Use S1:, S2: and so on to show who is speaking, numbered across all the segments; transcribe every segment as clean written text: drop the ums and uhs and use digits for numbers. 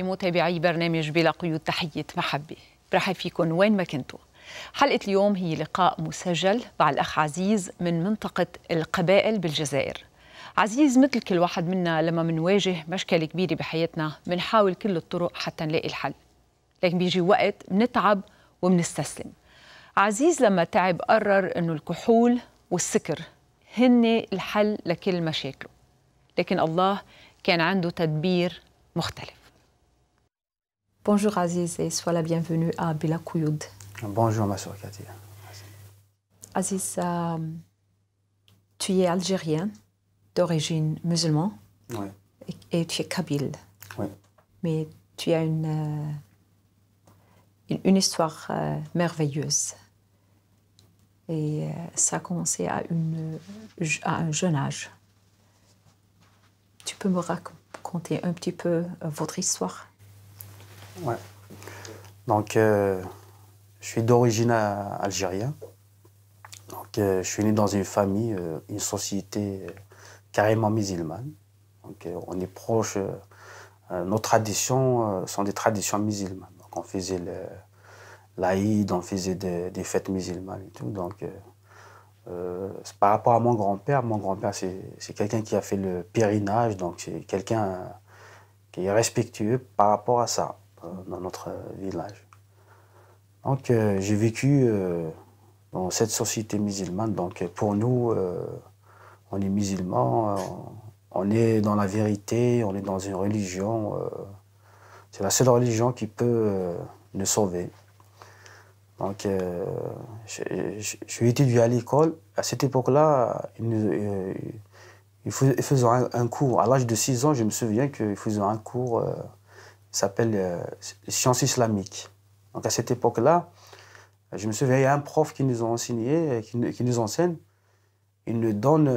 S1: متابعي برنامج بلا قيود، تحية محبة، برحب فيكم وين ما كنتوا. حلقة اليوم هي لقاء مسجل مع الأخ عزيز من منطقة القبائل بالجزائر. عزيز مثل كل واحد منا لما منواجه مشكلة كبيرة بحياتنا منحاول كل الطرق حتى نلاقي الحل، لكن بيجي وقت منتعب ومنستسلم. عزيز لما تعب قرر إنه الكحول والسكر هن الحل لكل مشاكله، لكن الله كان عنده تدبير مختلف.
S2: Bonjour Aziz et sois la bienvenue à Bila Kouyoud.
S3: Bonjour ma soeur Katia.
S2: Aziz, tu es algérien d'origine musulmane,
S3: Oui.
S2: et tu es kabyle.
S3: Oui.
S2: Mais tu as une histoire merveilleuse. Et ça a commencé à un jeune âge. Tu peux me raconter un petit peu votre histoire?
S3: Ouais. Donc, je suis d'origine algérienne. Donc, je suis né dans une famille, une société carrément musulmane. Donc, on est proche. Nos traditions sont des traditions musulmanes. Donc, on faisait l'Aïd, on faisait des fêtes musulmanes et tout. Donc, par rapport à mon grand-père, c'est quelqu'un qui a fait le pèlerinage. Donc, c'est quelqu'un qui est respectueux par rapport à ça dans notre village. Donc, j'ai vécu dans cette société musulmane. Donc, pour nous, on est musulmans, on est dans la vérité, on est dans une religion. C'est la seule religion qui peut nous sauver. Donc, je suis étudié à l'école. À cette époque-là, ils faisaient un cours. À l'âge de 6 ans, je me souviens qu'ils faisaient un cours qui s'appelle sciences islamiques. Donc, à cette époque-là, je me souviens, il y a un prof qui nous a enseigné, qui nous enseigne. Il nous donne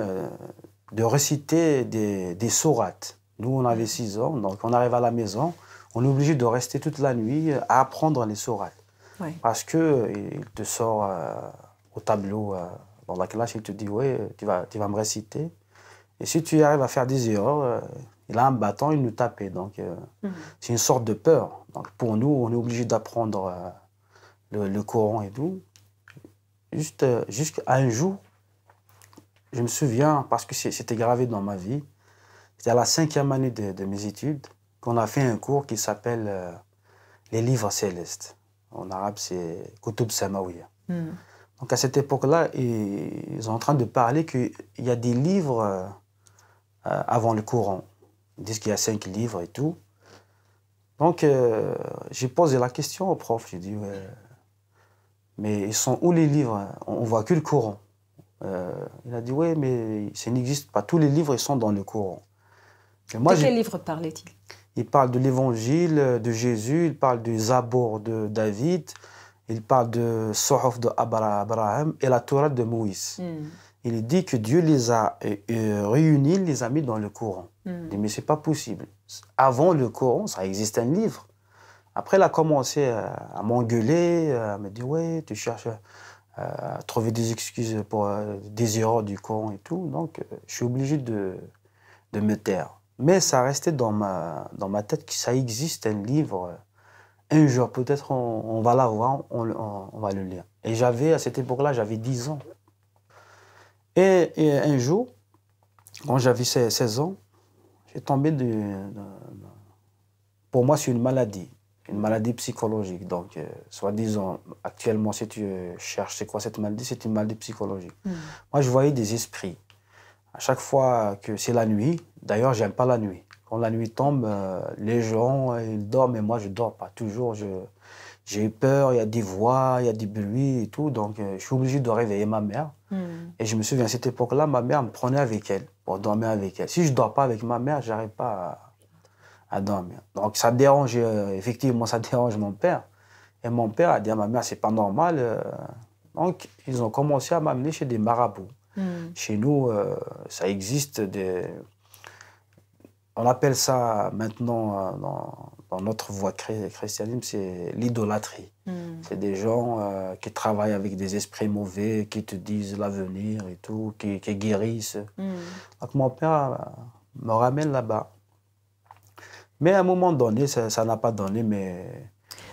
S3: de réciter des sourates. Nous, on avait 6 ans, donc on arrive à la maison, on est obligé de rester toute la nuit à apprendre les sourates.
S2: Oui.
S3: Parce qu'il te sort au tableau dans la classe, il te dit, oui, tu vas me réciter. Et si tu arrives à faire des erreurs, il a un bâton, il nous tapait. Donc, c'est une sorte de peur. Donc, pour nous, on est obligé d'apprendre le Coran et tout. Jusqu'à un jour, je me souviens, parce que c'était gravé dans ma vie, c'était à la 5e année de mes études, qu'on a fait un cours qui s'appelle les livres célestes. En arabe, c'est Kutub Samawiya. Donc, à cette époque-là, ils sont en train de parler qu'il y a des livres avant le Coran. Ils disent qu'il y a 5 livres et tout. Donc, j'ai posé la question au prof. J'ai dit, ouais, mais ils sont où les livres? On voit que le Coran. Il a dit, oui, mais ça n'existe pas. Tous les livres, ils sont dans le Coran.
S2: Moi, de quel livre parlait-il?
S3: Il parle de l'évangile de Jésus, il parle du Zabour de David, il parle de Sohuf de Abraham et la Torah de Moïse. Il dit que Dieu les a réunis, les a mis dans le Coran. Il dit, mais c'est pas possible. Avant le Coran, ça existe un livre. Après, il a commencé à m'engueuler, à me dire, ouais, tu cherches à trouver des excuses pour des erreurs du Coran et tout. Donc, je suis obligé de me taire. Mais ça restait dans ma tête que ça existe un livre. Un jour, peut-être, on va l'avoir, on va le lire. Et à cette époque-là, j'avais 10 ans. Et un jour, quand j'avais 16 ans, j'ai tombé pour moi, c'est une maladie psychologique. Donc, soi-disant, actuellement, si tu cherches c'est quoi cette maladie, c'est une maladie psychologique. Moi, je voyais des esprits. À chaque fois que c'est la nuit, d'ailleurs, j'aime pas la nuit. Quand la nuit tombe, les gens, ils dorment, mais moi, je dors pas. Toujours, j'ai eu peur, il y a des voix, il y a des bruits et tout. Donc, je suis obligé de réveiller ma mère. Et je me souviens, à cette époque-là, ma mère me prenait avec elle, pour dormir avec elle. Si je dors pas avec ma mère, j'arrive pas à dormir. Donc, ça dérange, effectivement, ça dérange mon père. Et mon père a dit à ma mère, c'est pas normal. Donc, ils ont commencé à m'amener chez des marabouts. Chez nous, ça existe on appelle ça maintenant, dans notre voie christianisme, c'est l'idolâtrie. C'est des gens qui travaillent avec des esprits mauvais, qui te disent l'avenir et tout, qui guérissent. Donc mon père me ramène là-bas. Mais à un moment donné, ça n'a pas donné, mais...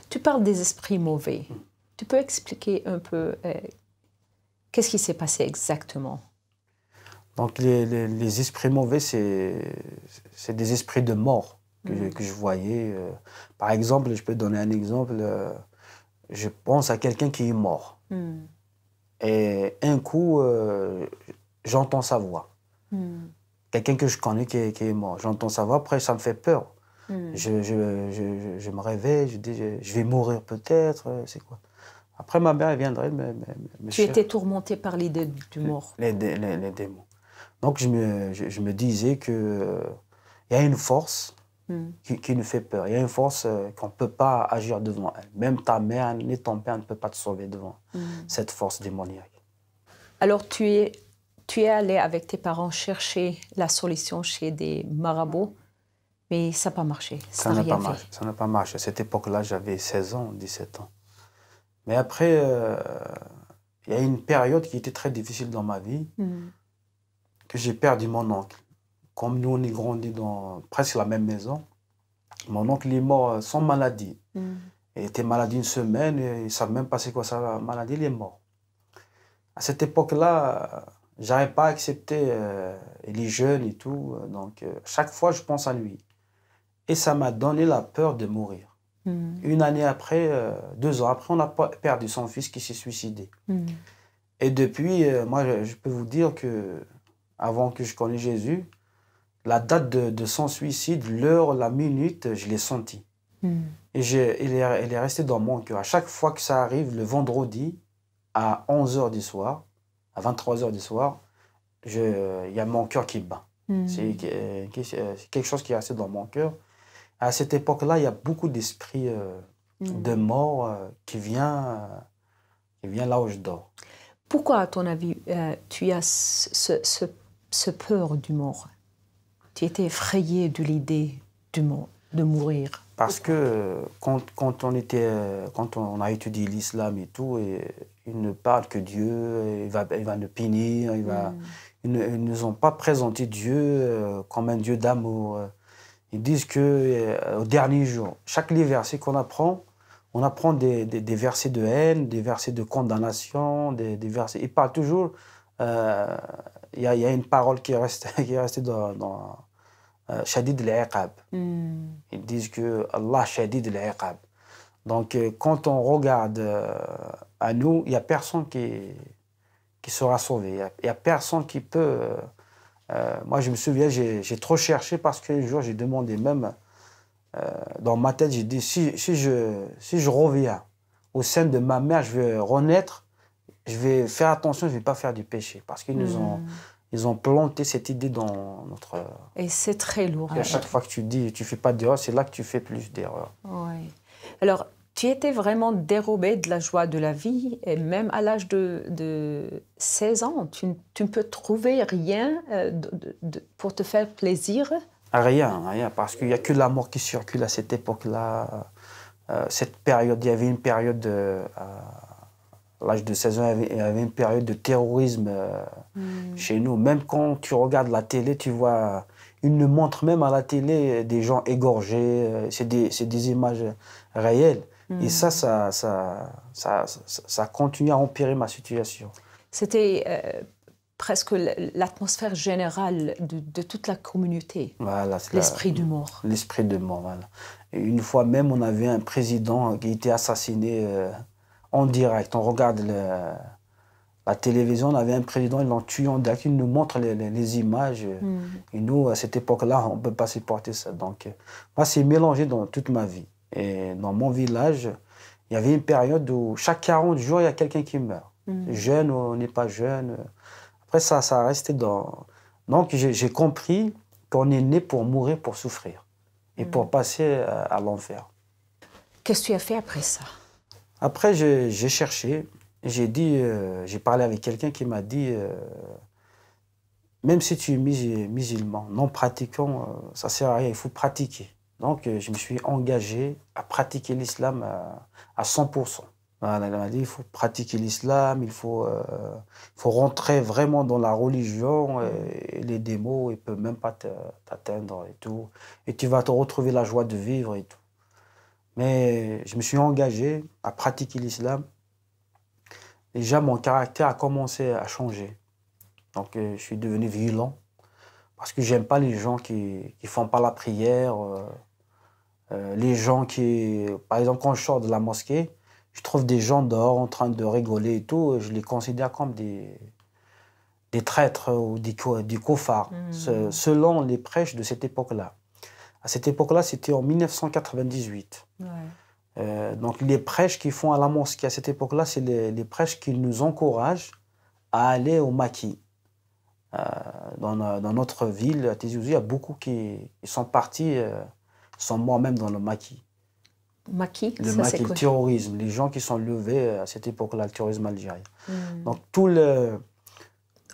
S2: Tu parles des esprits mauvais. Tu peux expliquer un peu qu'est-ce qui s'est passé exactement?
S3: Donc les esprits mauvais, c'est des esprits de mort que je voyais. Par exemple, je peux donner un exemple. Je pense à quelqu'un qui est mort. Et un coup, j'entends sa voix. Quelqu'un que je connais qui est mort. J'entends sa voix, après ça me fait peur. Je me réveille, je dis, je vais mourir peut-être, c'est quoi? Après, ma mère elle viendrait me
S2: Tu étais tourmenté par l'idée du mort.
S3: Les démons. Donc, je me disais qu'il y a une force qui nous fait peur. Il y a une force qu'on ne peut pas agir devant elle. Même ta mère ni ton père ne peut pas te sauver devant cette force démoniaque.
S2: Alors, tu es allé avec tes parents chercher la solution chez des marabouts, mais ça n'a pas marché.
S3: Ça n'a pas marché. Ça n'a pas marché. À cette époque-là, j'avais 16 ans, 17 ans. Mais après, il y a une période qui était très difficile dans ma vie, que j'ai perdu mon oncle. Comme nous, on est grandi dans presque la même maison, mon oncle est mort sans maladie. Il était malade une semaine, et il ne savait même pas c'est quoi sa maladie, il est mort. À cette époque-là, je n'arrivais pas à accepter, il est jeune et tout, donc chaque fois je pense à lui. Et ça m'a donné la peur de mourir. Une année après, 2 ans après, on a perdu son fils qui s'est suicidé. Et depuis, moi, je peux vous dire que, avant que je connaisse Jésus, la date de son suicide, l'heure, la minute, je l'ai senti. Et il est resté dans mon cœur. À chaque fois que ça arrive, le vendredi, à 11h du soir, à 23h du soir, il y a mon cœur qui bat. C'est quelque chose qui est resté dans mon cœur. À cette époque-là, il y a beaucoup d'esprits de mort qui vient là où je dors.
S2: Pourquoi, à ton avis, tu as ce peur du mort? Tu étais effrayé de l'idée de mourir?
S3: Parce que quand on a étudié l'islam et tout, il ne parle que Dieu, il va nous punir, ils ne nous ont pas présenté Dieu comme un Dieu d'amour. Ils disent qu'au dernier jour, chaque verset qu'on apprend, on apprend des versets de haine, des versets de condamnation, des versets... Ils parlent toujours... Il y a une parole qui est restée dans Shadid al-Iqab. Ils disent que Allah Shadid al-Iqab. Donc, quand on regarde à nous, il n'y a personne qui sera sauvé. Il n'y a personne qui peut... moi, je me souviens, j'ai trop cherché parce qu'un jour, j'ai demandé même... dans ma tête, j'ai dit, si je reviens au sein de ma mère, je vais renaître, je vais faire attention, je ne vais pas faire du péché. Parce qu'ils ils ont planté cette idée dans notre...
S2: Et c'est très lourd.
S3: Et à chaque fois que tu dis, tu ne fais pas d'erreur, c'est là que tu fais plus d'erreurs.
S2: Oui. Alors, tu étais vraiment dérobé de la joie de la vie, et même à l'âge de 16 ans, tu ne peux trouver rien pour te faire plaisir?
S3: Rien, parce qu'il n'y a que la mort qui circule à cette époque-là. Cette période, il y avait une période, à l'âge de 16 ans, il y avait une période de terrorisme chez nous. Même quand tu regardes la télé, tu vois, ils nous montrent même à la télé des gens égorgés, c'est des images réelles. Et ça continue à empirer ma situation.
S2: C'était... presque l'atmosphère générale de toute la communauté.
S3: Voilà,
S2: l'esprit de mort.
S3: L'esprit de mort, voilà. Et une fois même, on avait un président qui était assassiné en direct. On regarde la télévision, on avait un président, ils l'ont tué en direct. Ils nous montrent les images. Et nous, à cette époque-là, on ne peut pas supporter ça. Donc, moi, c'est mélangé dans toute ma vie. Et dans mon village, il y avait une période où chaque 40 jours, il y a quelqu'un qui meurt. Jeune ou n'est pas jeune. Après, ça a resté dans... Donc, j'ai compris qu'on est né pour mourir, pour souffrir. Et pour passer à l'enfer.
S2: Qu'est-ce que tu as fait après ça?
S3: Après, j'ai cherché. J'ai parlé avec quelqu'un qui m'a dit... même si tu es musulman, non pratiquant, ça ne sert à rien, il faut pratiquer. Donc, je me suis engagé à pratiquer l'islam à 100%. Voilà, il m'a dit, il faut pratiquer l'islam, il faut rentrer vraiment dans la religion, et les démons, ils ne peuvent même pas t'atteindre et tout. Et tu vas te retrouver la joie de vivre et tout. Mais je me suis engagé à pratiquer l'islam. Déjà, mon caractère a commencé à changer. Donc, je suis devenu violent parce que j'aime pas les gens qui font pas la prière. Les gens qui... Par exemple, quand je sors de la mosquée, je trouve des gens dehors en train de rigoler et tout. Je les considère comme des traîtres ou des cofards, selon les prêches de cette époque-là. À cette époque-là, c'était en 1998. Ouais. Donc, les prêches qu'ils font à la mosquée à cette époque-là, c'est les prêches qui nous encouragent à aller au maquis. Dans notre ville, à Tizi Ouzou, il y a beaucoup qui sont partis, sont morts même dans le maquis.
S2: Maquis,
S3: le
S2: ça,
S3: maquis,
S2: c'est quoi?
S3: le terrorisme, les gens qui sont levés à cette époque-là, le terrorisme algérien. Donc, tout le...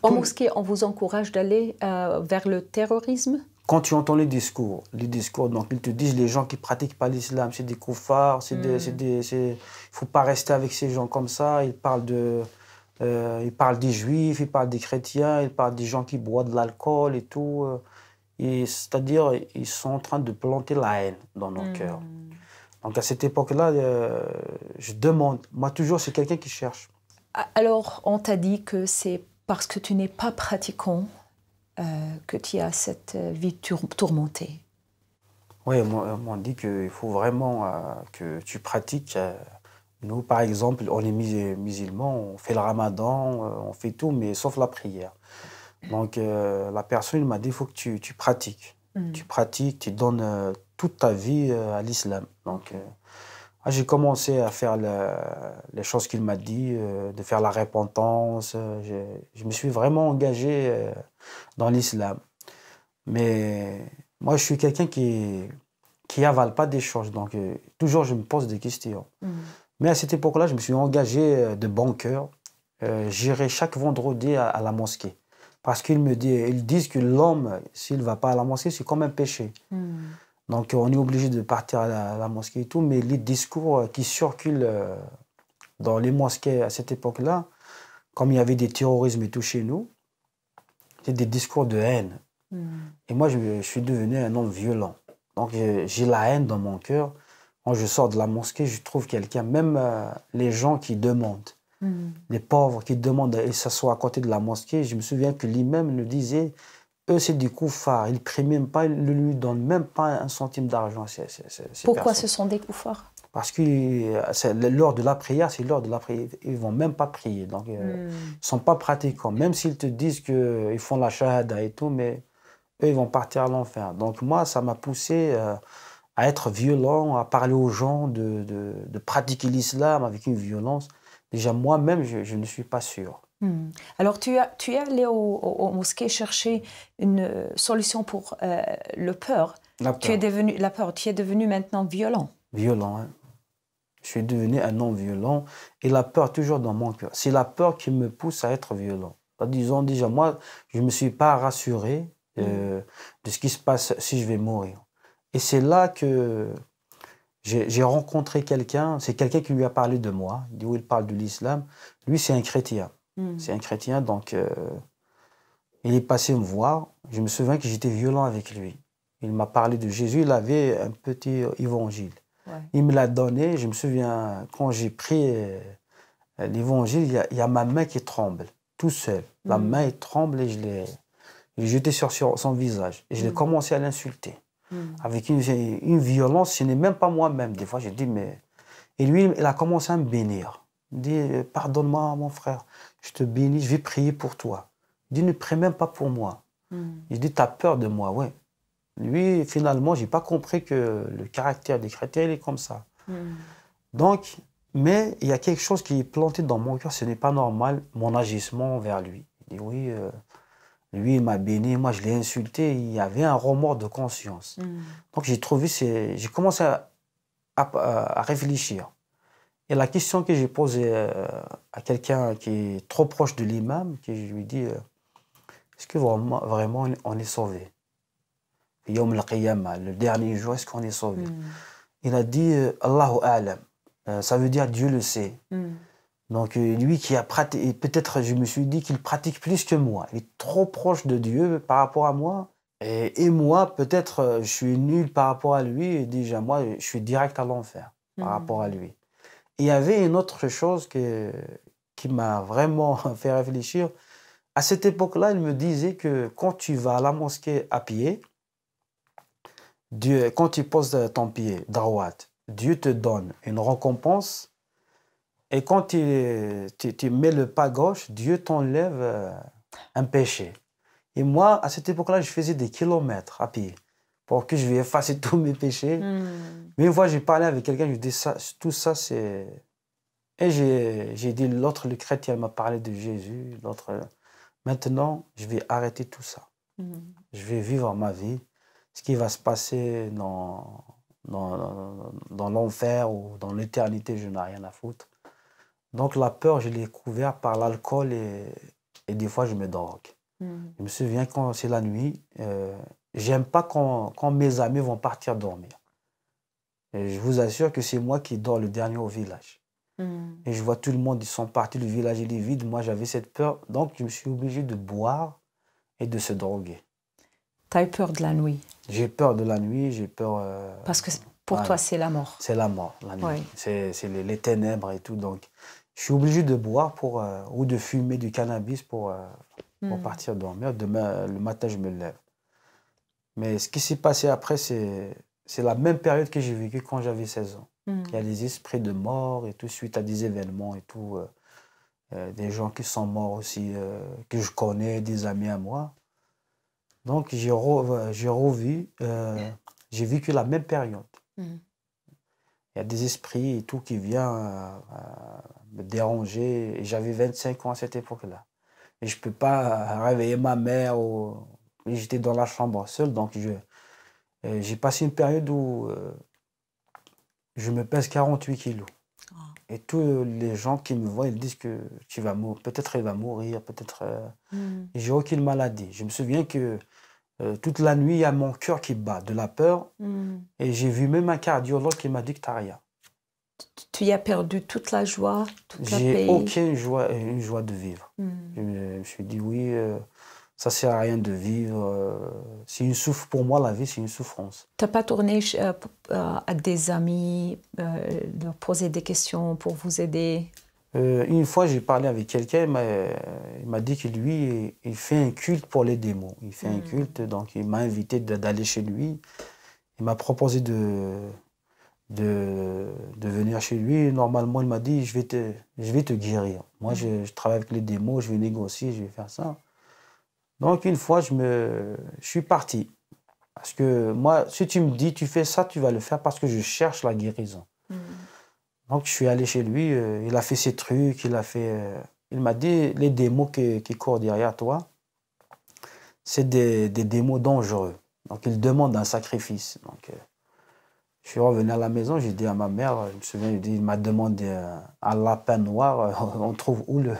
S2: En mosquée, on vous encourage d'aller vers le terrorisme?
S3: Quand tu entends les discours, donc ils te disent les gens qui ne pratiquent pas l'islam, c'est des koufars, il ne faut pas rester avec ces gens comme ça. Ils parlent des juifs, ils parlent des chrétiens, ils parlent des gens qui boivent de l'alcool et tout. C'est-à-dire, ils sont en train de planter la haine dans nos cœurs. Donc à cette époque-là, je demande, moi toujours, c'est quelqu'un qui cherche.
S2: Alors, on t'a dit que c'est parce que tu n'es pas pratiquant que tu as cette vie tourmentée.
S3: Oui, on m'a dit qu'il faut vraiment que tu pratiques. Nous, par exemple, on est musulmans, on fait le ramadan, on fait tout, mais sauf la prière. Donc, la personne m'a dit, il faut que tu pratiques. Tu pratiques, tu donnes toute ta vie à l'islam. Donc, j'ai commencé à faire les choses qu'il m'a dit, de faire la repentance. Je me suis vraiment engagé dans l'islam. Mais moi, je suis quelqu'un qui avale pas des choses. Donc, toujours, je me pose des questions. Mais à cette époque-là, je me suis engagé de bon cœur. J'irai chaque vendredi à la mosquée. Parce ils disent que l'homme, s'il ne va pas à la mosquée, c'est comme un péché. Donc, on est obligé de partir à la mosquée et tout. Mais les discours qui circulent dans les mosquées à cette époque-là, comme il y avait des terrorismes et tout chez nous, c'est des discours de haine. Et moi, je suis devenu un homme violent. Donc, j'ai la haine dans mon cœur. Quand je sors de la mosquée, je trouve quelqu'un, même les gens qui demandent, les pauvres qui demandent à s'asseoir à côté de la mosquée. Je me souviens que l'imam nous disait, eux, c'est des koufars. Ils ne prient même pas, ils ne lui donnent même pas un centime d'argent.
S2: Pourquoi ce sont des koufars?
S3: Parce que l'heure de la prière, c'est l'heure de la prière. Ils ne vont même pas prier. Donc, ils ne sont pas pratiquants. Même s'ils te disent qu'ils font la shahada et tout, mais eux, ils vont partir à l'enfer. Donc, moi, ça m'a poussé à être violent, à parler aux gens, de pratiquer l'islam avec une violence. Déjà, moi-même, je ne suis pas sûr.
S2: Alors, tu es allé au mosquée chercher une solution pour la peur. Tu es devenu maintenant violent.
S3: Violent, hein. Je suis devenu un homme violent et la peur toujours dans mon cœur. C'est la peur qui me pousse à être violent. Disons déjà, moi, je ne me suis pas rassuré de ce qui se passe si je vais mourir. Et c'est là que j'ai rencontré quelqu'un, c'est quelqu'un qui lui a parlé de moi, il parle de l'islam. Lui, c'est un chrétien. C'est un chrétien, donc il est passé me voir. Je me souviens que j'étais violent avec lui. Il m'a parlé de Jésus, il avait un petit évangile. Ouais. Il me l'a donné, je me souviens, quand j'ai pris l'évangile, il y a ma main qui tremble, tout seul. La main elle tremble et je l'ai jeté sur son visage. Et je l'ai commencé à l'insulter. Avec une violence, ce n'est même pas moi-même. Des fois, je dis, mais... Et lui, il a commencé à me bénir. Il me dit, pardonne-moi, mon frère, je te bénis, je vais prier pour toi. Il dit, ne prie même pas pour moi. Il dit, tu as peur de moi, ouais. Lui, finalement, je n'ai pas compris que le caractère des chrétiens, il est comme ça. Donc, mais il y a quelque chose qui est planté dans mon cœur, ce n'est pas normal, mon agissement envers lui. Il dit, oui, lui, il m'a béni, moi, je l'ai insulté, il y avait un remords de conscience. Donc, j'ai commencé à réfléchir. Et la question que j'ai posée à quelqu'un qui est trop proche de l'imam, que je lui dis, est-ce que vraiment on est sauvé? Yom al-Qiyamah, le dernier jour, est-ce qu'on est sauvé? Il a dit, Allahu a'lam. Ça veut dire Dieu le sait. Donc lui qui a pratiqué, peut-être je me suis dit qu'il pratique plus que moi. Il est trop proche de Dieu par rapport à moi. Et moi, peut-être, je suis nul par rapport à lui. Et déjà, moi, je suis direct à l'enfer par rapport à lui. Et il y avait une autre chose qui m'a vraiment fait réfléchir. À cette époque-là, il me disait que quand tu vas à la mosquée à pied, Dieu, quand tu poses ton pied droite, Dieu te donne une récompense. Et quand tu mets le pas gauche, Dieu t'enlève un péché. Et moi, à cette époque-là, je faisais des kilomètres à pied pour que je vais effacer tous mes péchés. Mais une fois, j'ai parlé avec quelqu'un, je lui ai dit, tout ça, c'est... Et j'ai dit, l'autre, le chrétien, m'a parlé de Jésus. L'autre, maintenant, je vais arrêter tout ça. Je vais vivre ma vie. Ce qui va se passer dans l'enfer ou dans l'éternité, je n'ai rien à foutre. Donc la peur, je l'ai couverte par l'alcool et des fois, je me drogue. Je me souviens quand c'est la nuit, j'aime pas quand mes amis vont partir dormir. Et je vous assure que c'est moi qui dors le dernier au village. Et je vois tout le monde, ils sont partis, le village il est vide. Moi, j'avais cette peur, donc je me suis obligé de boire et de se droguer.
S2: Tu as eu peur de la nuit?
S3: J'ai peur de la nuit, j'ai peur...
S2: Parce que pour toi, c'est la mort.
S3: C'est la mort, la nuit.
S2: Ouais.
S3: C'est les ténèbres et tout. Donc, je suis obligé de boire ou de fumer du cannabis pour partir dormir. Demain, le matin, je me lève. Mais ce qui s'est passé après, c'est la même période que j'ai vécue quand j'avais 16 ans. Il y a des esprits de mort et tout, suite à des événements et tout. Des gens qui sont morts aussi, que je connais, des amis à moi. Donc, j'ai vécu la même période. Il y a des esprits et tout qui viennent me déranger. Et j'avais 25 ans à cette époque-là. Et je ne peux pas réveiller ma mère. J'étais dans la chambre seul. Donc, j'ai passé une période où je me pèse 48 kilos. Et tous les gens qui me voient, ils disent que tu vas mourir. Peut-être il va mourir, peut-être... Et j'ai aucune maladie. Je me souviens que toute la nuit, il y a mon cœur qui bat de la peur. Et j'ai vu même un cardiologue qui m'a dit que tu n'as rien.
S2: Tu y as perdu toute la joie, toute la paix?
S3: J'ai aucune joie, une joie de vivre. Je me suis dit, oui, ça ne sert à rien de vivre. Pour moi, la vie, c'est une souffrance. Tu
S2: n'as pas tourné à des amis, leur poser des questions pour vous aider?
S3: Une fois, j'ai parlé avec quelqu'un, il m'a dit que lui, il fait un culte pour les démons. Il fait un culte, donc il m'a invité d'aller chez lui. Il m'a proposé de venir chez lui. Normalement, il m'a dit, je vais te guérir. Moi, je travaille avec les démons, je vais négocier, je vais faire ça. Donc, une fois, je suis parti. Parce que moi, si tu me dis, tu fais ça, tu vas le faire parce que je cherche la guérison. Donc, je suis allé chez lui, il a fait ses trucs, il m'a dit, les démons qui courent derrière toi, c'est des démons dangereux. Donc, il demande un sacrifice. Donc, je suis revenu à la maison, j'ai dit à ma mère, je me souviens, il m'a demandé un lapin noir. On trouve où le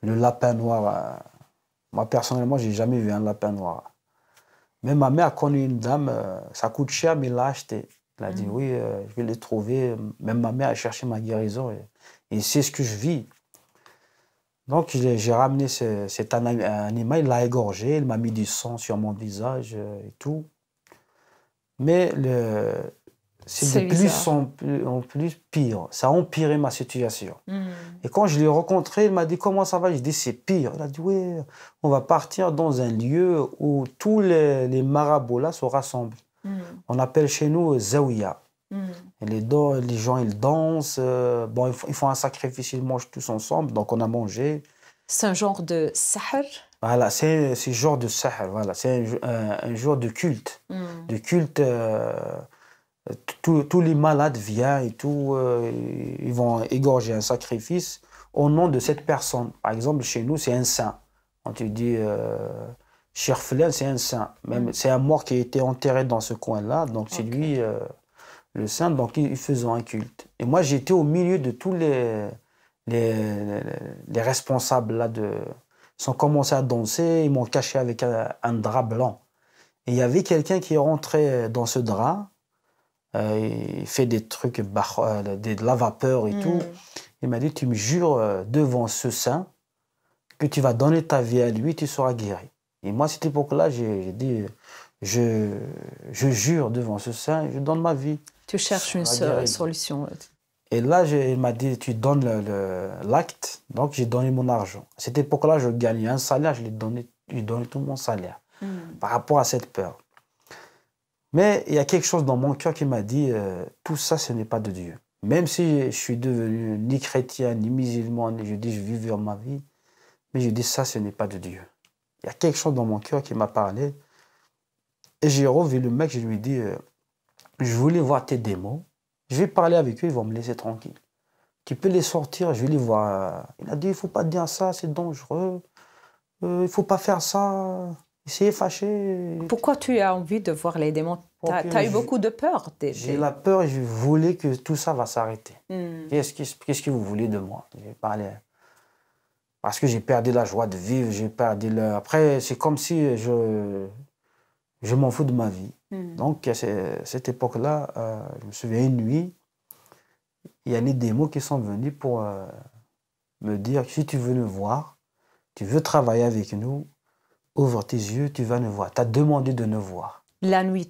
S3: lapin noir? Moi, personnellement, je n'ai jamais vu un lapin noir. Mais ma mère a connu une dame, ça coûte cher, mais il l'a acheté. Elle a dit, oui, je vais le trouver. Même ma mère a cherché ma guérison et c'est ce que je vis. Donc, j'ai ramené cet animal, il l'a égorgé, il m'a mis du sang sur mon visage et tout. Mais c'est de plus en plus pire. Ça a empiré ma situation. Et quand je l'ai rencontré, il m'a dit, comment ça va? J'ai dit, c'est pire. Il a dit, oui, on va partir dans un lieu où tous les marabouts là se rassemblent. On appelle chez nous Zawiya. Et les gens, ils dansent. Ils font un sacrifice, ils mangent tous ensemble. Donc, on a mangé.
S2: C'est un genre de sahar?
S3: Voilà, c'est un genre de sahar. Voilà, c'est un genre de culte. De culte... tous les malades viennent et tout, ils vont égorger un sacrifice au nom de cette personne. Par exemple, chez nous, c'est un saint. Quand tu dis Cherfelen, c'est un saint. Même, c'est un mort qui a été enterré dans ce coin-là, donc c'est lui le saint, donc ils faisaient un culte. Et moi, j'étais au milieu de tous les responsables là. Ils ont commencé à danser, ils m'ont caché avec un drap blanc. Et il y avait quelqu'un qui est rentré dans ce drap, il fait des trucs, de la vapeur et tout. Il m'a dit, tu me jures devant ce saint que tu vas donner ta vie à lui, tu seras guéri. Et moi, à cette époque-là, j'ai dit, je jure devant ce saint, je donne ma vie.
S2: Tu cherches une solution.
S3: Et là, il m'a dit, tu donnes l'acte. Donc, j'ai donné mon argent. À cette époque-là, je gagnais un salaire, je lui donnais tout mon salaire par rapport à cette peur. Mais il y a quelque chose dans mon cœur qui m'a dit, tout ça, ce n'est pas de Dieu. Même si je suis devenu ni chrétien, ni musulman, je dis, je vis vers ma vie, mais je dis, ça, ce n'est pas de Dieu. Il y a quelque chose dans mon cœur qui m'a parlé. Et j'ai revu le mec, je lui ai dit, je voulais voir tes démons. Je vais parler avec eux, ils vont me laisser tranquille. Tu peux les sortir, je vais les voir. Il a dit, il ne faut pas dire ça, c'est dangereux. Il ne faut pas faire ça. C'est fâché.
S2: Pourquoi tu as envie de voir les démons? Tu as eu beaucoup de peur.
S3: J'ai la peur et je voulais que tout ça va s'arrêter. Qu'est-ce que vous voulez de moi? J'ai parlé. Parce que j'ai perdu la joie de vivre, j'ai perdu le... Après, c'est comme si je m'en fous de ma vie. Donc, à cette époque-là, je me souviens, une nuit, il y a les démons qui sont venus pour me dire, si tu veux nous voir, tu veux travailler avec nous, ouvre tes yeux, tu vas nous voir. Tu as demandé de nous voir.
S2: La nuit,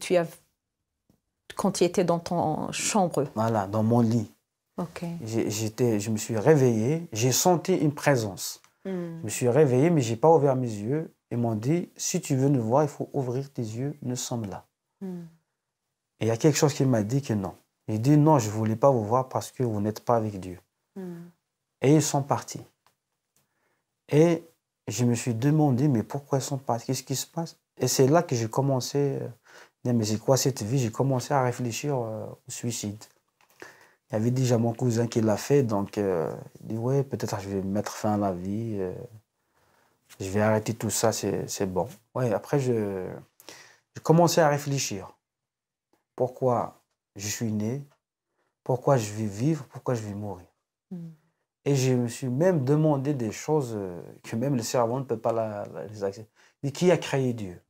S2: quand tu étais dans ton chambre?
S3: Voilà, dans mon lit.
S2: Ok.
S3: Je me suis réveillé, j'ai senti une présence. Je me suis réveillé, mais je n'ai pas ouvert mes yeux. Ils m'ont dit, si tu veux nous voir, il faut ouvrir tes yeux, nous sommes là. Et il y a quelque chose qui m'a dit que non. J'ai dit, non, je ne voulais pas vous voir parce que vous n'êtes pas avec Dieu. Et ils sont partis. Et je me suis demandé, mais pourquoi ils sont partis? Qu'est-ce qui se passe? Et c'est là que j'ai commencé, mais c'est quoi cette vie? J'ai commencé à réfléchir au suicide. Il y avait déjà mon cousin qui l'a fait, donc il dit, ouais, peut-être je vais mettre fin à la vie, je vais arrêter tout ça, c'est bon. Ouais, après, j'ai commencé à réfléchir. Pourquoi je suis né? Pourquoi je vais vivre? Pourquoi je vais mourir? Et je me suis même demandé des choses que même le cerveau ne peut pas les accepter. Mais qui a créé Dieu?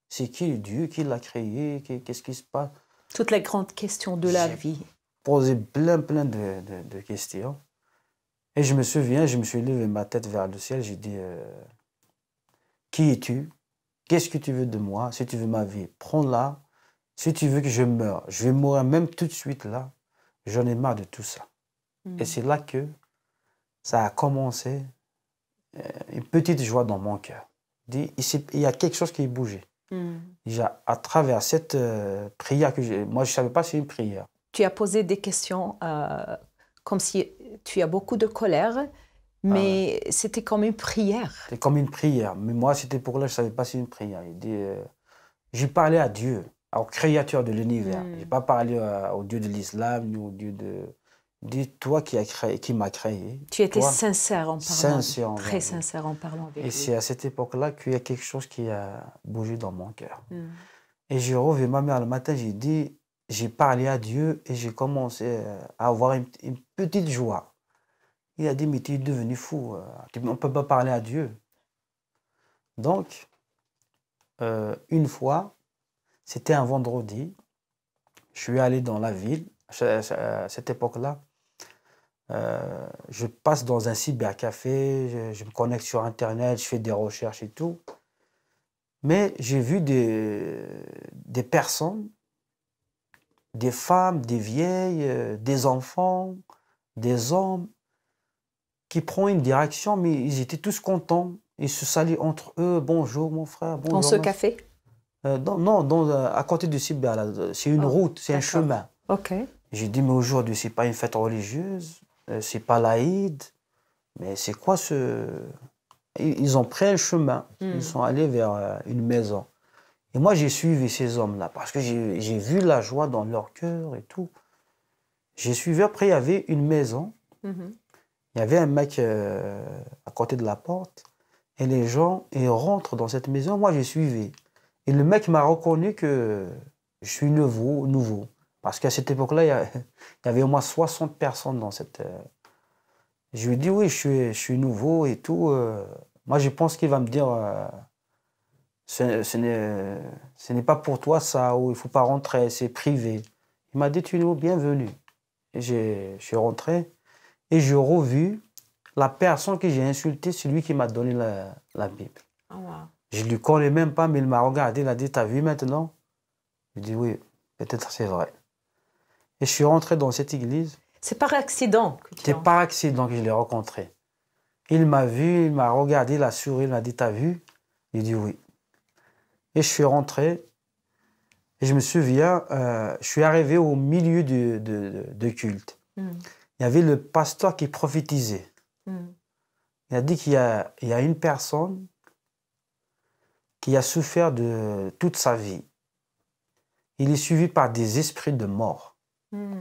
S3: C'est qui Dieu? Qui l'a créé? Qu'est-ce qui se passe?
S2: Toutes les grandes questions de la vie.
S3: J'ai posé plein de questions. Et je me souviens, je me suis levé ma tête vers le ciel. J'ai dit, qui es-tu? Qu'est-ce que tu veux de moi? Si tu veux ma vie, prends-la. Si tu veux que je meure, je vais mourir même tout de suite là. J'en ai marre de tout ça. Et c'est là que ça a commencé, une petite joie dans mon cœur. Il y a quelque chose qui est bougé. Déjà, à travers cette prière que j'ai... Moi, je ne savais pas si c'est une prière.
S2: Tu as posé des questions comme si tu as beaucoup de colère, mais c'était comme une prière.
S3: C'était comme une prière. Mais moi, c'était pour là, je ne savais pas si c'est une prière. Il dit, j'ai parlé à Dieu, au créateur de l'univers. Je n'ai pas parlé au Dieu de l'islam, ni au Dieu de... Dis toi qui m'as créé.
S2: Tu étais
S3: toi,
S2: sincère en parlant.
S3: Sincère
S2: très sincère en parlant avec lui.
S3: Et c'est à cette époque-là qu'il y a quelque chose qui a bougé dans mon cœur. Et j'ai revu ma mère le matin, j'ai parlé à Dieu et j'ai commencé à avoir une petite joie. Il a dit, mais tu es devenu fou, on ne peut pas parler à Dieu. Donc, une fois, c'était un vendredi, je suis allé dans la ville, à cette époque-là. Je passe dans un cybercafé, je me connecte sur Internet, je fais des recherches et tout. Mais j'ai vu des personnes, des femmes, des vieilles, des enfants, des hommes, qui prennent une direction, mais ils étaient tous contents. Ils se saluent entre eux. Bonjour mon frère, bonjour.
S2: Dans ce café?
S3: Non, à côté du cyber, c'est une route, c'est un chemin.
S2: Ok.
S3: J'ai dit, mais aujourd'hui, ce n'est pas une fête religieuse. C'est pas l'Aïd, mais c'est quoi ce... Ils ont pris un chemin, ils sont allés vers une maison. Et moi, j'ai suivi ces hommes-là, parce que j'ai vu la joie dans leur cœur et tout. J'ai suivi, après, il y avait une maison. Il y avait un mec à côté de la porte, et les gens, ils rentrent dans cette maison, moi, j'ai suivi. Et le mec m'a reconnu que je suis nouveau. Parce qu'à cette époque-là, il y avait au moins 60 personnes dans cette... Je lui ai dit, oui, je suis nouveau et tout. Moi, je pense qu'il va me dire, ce n'est pas pour toi ça, ou il ne faut pas rentrer, c'est privé. Il m'a dit, Tuno, bienvenue. Et je suis rentré et j'ai revu la personne que j'ai insultée, celui qui m'a donné la Bible.
S2: Oh, wow.
S3: Je ne lui connais même pas, mais il m'a regardé, il a dit, t'as vu maintenant? Je dis, oui, peut-être c'est vrai. Et je suis rentré dans cette église.
S2: C'est par accident que tu
S3: C'est par accident que je l'ai rencontré. Il m'a vu, il m'a regardé, il a souri, il m'a dit, t'as vu? J'ai dit oui. Et je suis rentré. Et je me souviens, je suis arrivé au milieu de culte. Il y avait le pasteur qui prophétisait. Il a dit qu'il y a une personne qui a souffert de toute sa vie. Il est suivi par des esprits de mort.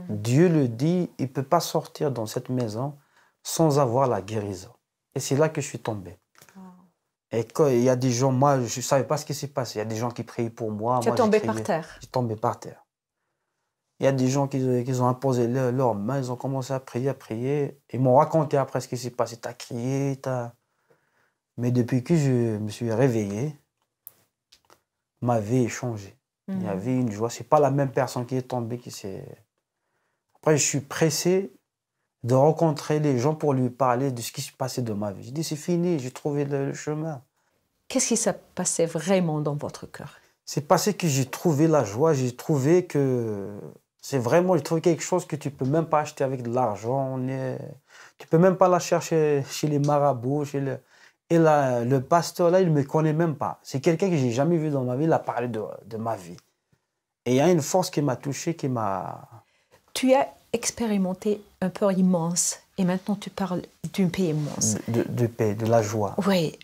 S3: Dieu le dit, il ne peut pas sortir dans cette maison sans avoir la guérison. Et c'est là que je suis tombé. Et quand il y a des gens, moi, je ne savais pas ce qui s'est passé. Il y a des gens qui priaient pour moi.
S2: Tu es tombé par terre.
S3: Je suis tombé par terre. Il y a des gens qui ont imposé leurs mains, ils ont commencé à prier. Ils m'ont raconté après ce qui s'est passé. Tu as crié, Mais depuis que je me suis réveillé, ma vie a changé. Il y avait une joie. Ce n'est pas la même personne qui est tombée qui s'est... Après, je suis pressé de rencontrer les gens pour lui parler de ce qui s'est passé de ma vie. J'ai dit, c'est fini, j'ai trouvé le chemin.
S2: Qu'est-ce qui s'est passé vraiment dans votre cœur?
S3: C'est passé que j'ai trouvé la joie, j'ai trouvé que... J'ai trouvé quelque chose que tu ne peux même pas acheter avec de l'argent. Tu ne peux même pas la chercher chez les marabouts. Et là, le pasteur, là, il ne me connaît même pas. C'est quelqu'un que je n'ai jamais vu dans ma vie, il a parlé de ma vie. Et il y a une force qui m'a touché, qui m'a...
S2: Tu as expérimenté un peur immense et maintenant tu parles d'une paix immense.
S3: De paix, de la joie.
S2: Oui.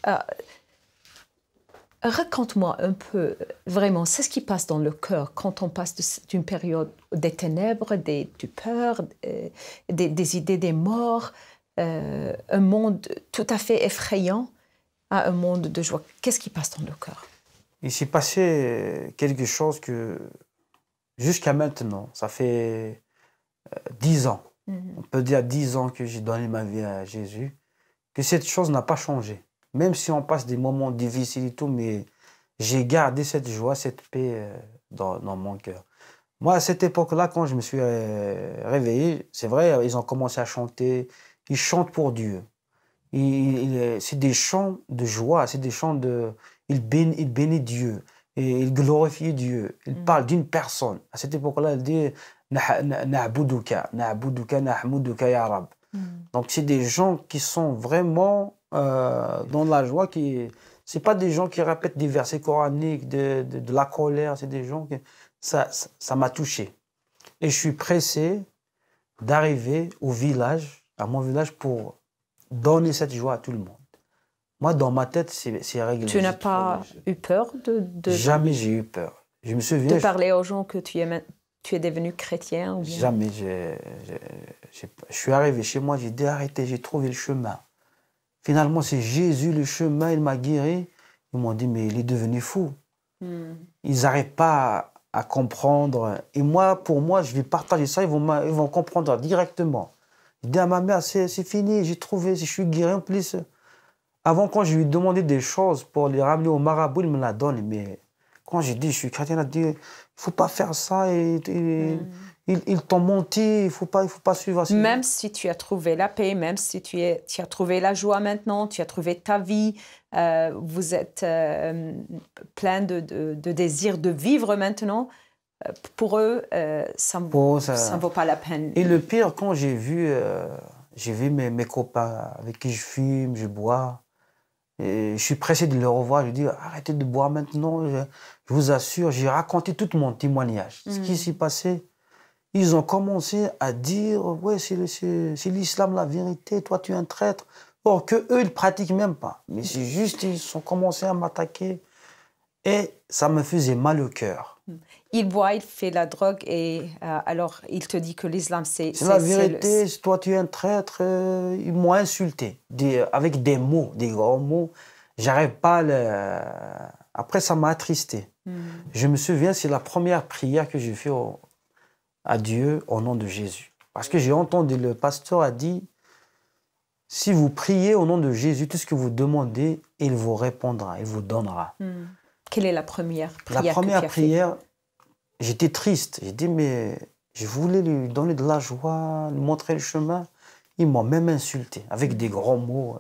S2: Raconte-moi un peu, vraiment, c'est ce qui passe dans le cœur quand on passe d'une période des ténèbres, du peur, des idées des morts, un monde tout à fait effrayant à un monde de joie. Qu'est-ce qui passe dans le cœur?
S3: Il s'est passé quelque chose que, jusqu'à maintenant, ça fait 10 ans. On peut dire 10 ans que j'ai donné ma vie à Jésus, que cette chose n'a pas changé. Même si on passe des moments difficiles et tout, mais j'ai gardé cette joie, cette paix dans mon cœur. Moi, à cette époque-là, quand je me suis réveillé, c'est vrai, ils ont commencé à chanter. Ils chantent pour Dieu. C'est des chants de joie, c'est des chants de... Ils bénissent Dieu, et ils glorifient Dieu. Ils parlent d'une personne. À cette époque-là, ils disent « Na'buduka, na'buduka, na'hmuduka ya Rab ». Donc, c'est des gens qui sont vraiment dans la joie. Ce pas des gens qui répètent des versets coraniques, de la colère. C'est des gens qui... Ça m'a touché. Et je suis pressé d'arriver au village, à mon village, pour donner cette joie à tout le monde. Moi, dans ma tête, c'est réglé.
S2: Tu n'as pas eu peur de...
S3: Jamais j'ai eu peur. Je me souviens...
S2: De parler aux gens que tu es devenu chrétien ou bien...
S3: Jamais. Je suis arrivé chez moi, j'ai dit arrêtez, j'ai trouvé le chemin. Finalement, c'est Jésus le chemin, il m'a guéri. Ils m'ont dit, mais il est devenu fou. Ils n'arrivent pas à comprendre. Et moi, pour moi, je vais partager ça, ils vont comprendre directement. Je dis à ma mère, c'est fini, j'ai trouvé, je suis guéri. En plus, avant, quand je lui demandais des choses pour les ramener au marabout, il me la donne. Mais quand j'ai dit, je suis chrétien, il a dit, il ne faut pas faire ça. Ils t'ont menti, il ne faut pas suivre.
S2: Même si tu as trouvé la paix, même si tu as trouvé la joie maintenant, tu as trouvé ta vie, vous êtes plein de désir de vivre maintenant, pour eux, ça ne vaut pas la peine.
S3: Et le pire, quand j'ai vu mes copains avec qui je fume, je bois, et je suis pressé de les revoir, je dis arrêtez de boire maintenant, je vous assure, j'ai raconté tout mon témoignage, ce qui s'est passé. Ils ont commencé à dire ouais, c'est l'islam la vérité, toi tu es un traître. Or que eux ils pratiquent même pas, mais c'est juste ils ont commencé à m'attaquer et ça me faisait mal au cœur.
S2: Il boit, il fait la drogue et alors il te dit que l'islam c'est
S3: la vérité, toi tu es un traître. Ils m'ont insulté avec des mots, des grands mots. J'arrive pas à Après ça m'a attristé. Je me souviens, c'est la première prière que j'ai fait à Dieu au nom de Jésus. Parce que j'ai entendu le pasteur a dit, si vous priez au nom de Jésus, tout ce que vous demandez, il vous répondra, il vous donnera.
S2: Quelle est la première prière?
S3: La première prière, j'étais triste. J'ai dit, mais Je voulais lui donner de la joie, lui montrer le chemin. Ils m'ont même insulté avec des grands mots.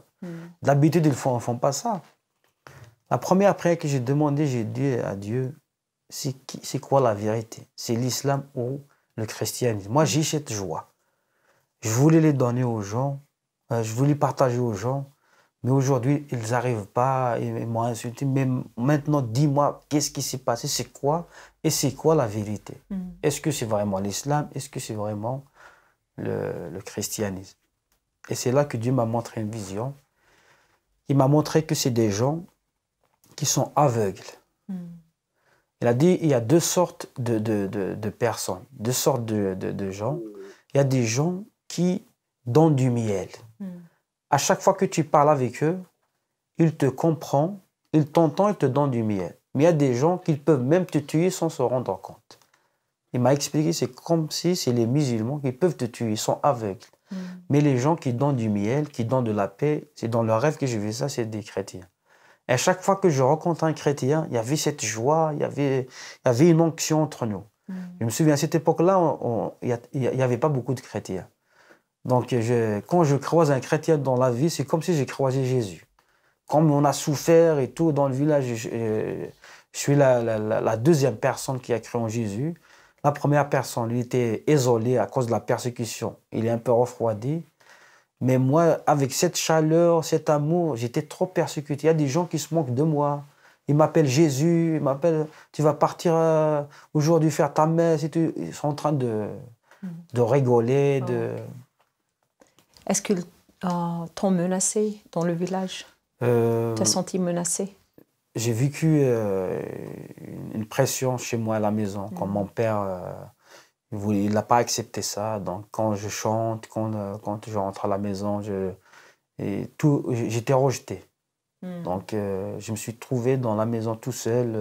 S3: D'habitude, ils ne font pas ça. La première prière que j'ai demandé, j'ai dit à Dieu, c'est quoi la vérité? C'est l'islam ou le christianisme? Moi, j'ai cette joie. Je voulais les donner aux gens, je voulais partager aux gens, mais aujourd'hui, ils n'arrivent pas, ils m'ont insulté. Mais maintenant, dis-moi, qu'est-ce qui s'est passé? C'est quoi? Et c'est quoi la vérité? Est-ce que c'est vraiment l'islam? Est-ce que c'est vraiment le christianisme? Et c'est là que Dieu m'a montré une vision. Il m'a montré que c'est des gens qui sont aveugles. Il a dit il y a deux sortes de personnes, deux sortes de gens. Il y a des gens qui donnent du miel. À chaque fois que tu parles avec eux, ils te comprennent, ils t'entendent, ils te donnent du miel. Mais il y a des gens qui peuvent même te tuer sans se rendre compte. Il m'a expliqué, c'est comme si c'est les musulmans qui peuvent te tuer, ils sont aveugles. Mais les gens qui donnent du miel, qui donnent de la paix, c'est dans le rêve que j'ai vu ça, c'est des chrétiens. Et à chaque fois que je rencontre un chrétien, il y avait cette joie, il y avait une onction entre nous. Je me souviens, à cette époque-là, il n'y avait pas beaucoup de chrétiens. Donc, quand je croise un chrétien dans la vie, c'est comme si j'ai croisé Jésus. Comme on a souffert et tout dans le village, je suis la deuxième personne qui a cru en Jésus. La première personne, il était isolé à cause de la persécution. Il est un peu refroidi. Mais moi, avec cette chaleur, cet amour, j'étais trop persécuté. Il y a des gens qui se moquent de moi. Ils m'appellent Jésus, ils m'appellent, tu vas partir aujourd'hui faire ta messe. Et tout. Ils sont en train de rigoler.
S2: Est-ce qu'ils t'ont menacé dans le village? Tu t'es senti menacé?
S3: J'ai vécu une pression chez moi à la maison. Quand mon père, il n'a pas accepté ça. Donc quand je chante, quand je rentre à la maison, j'étais rejeté. Donc je me suis trouvé dans la maison tout seul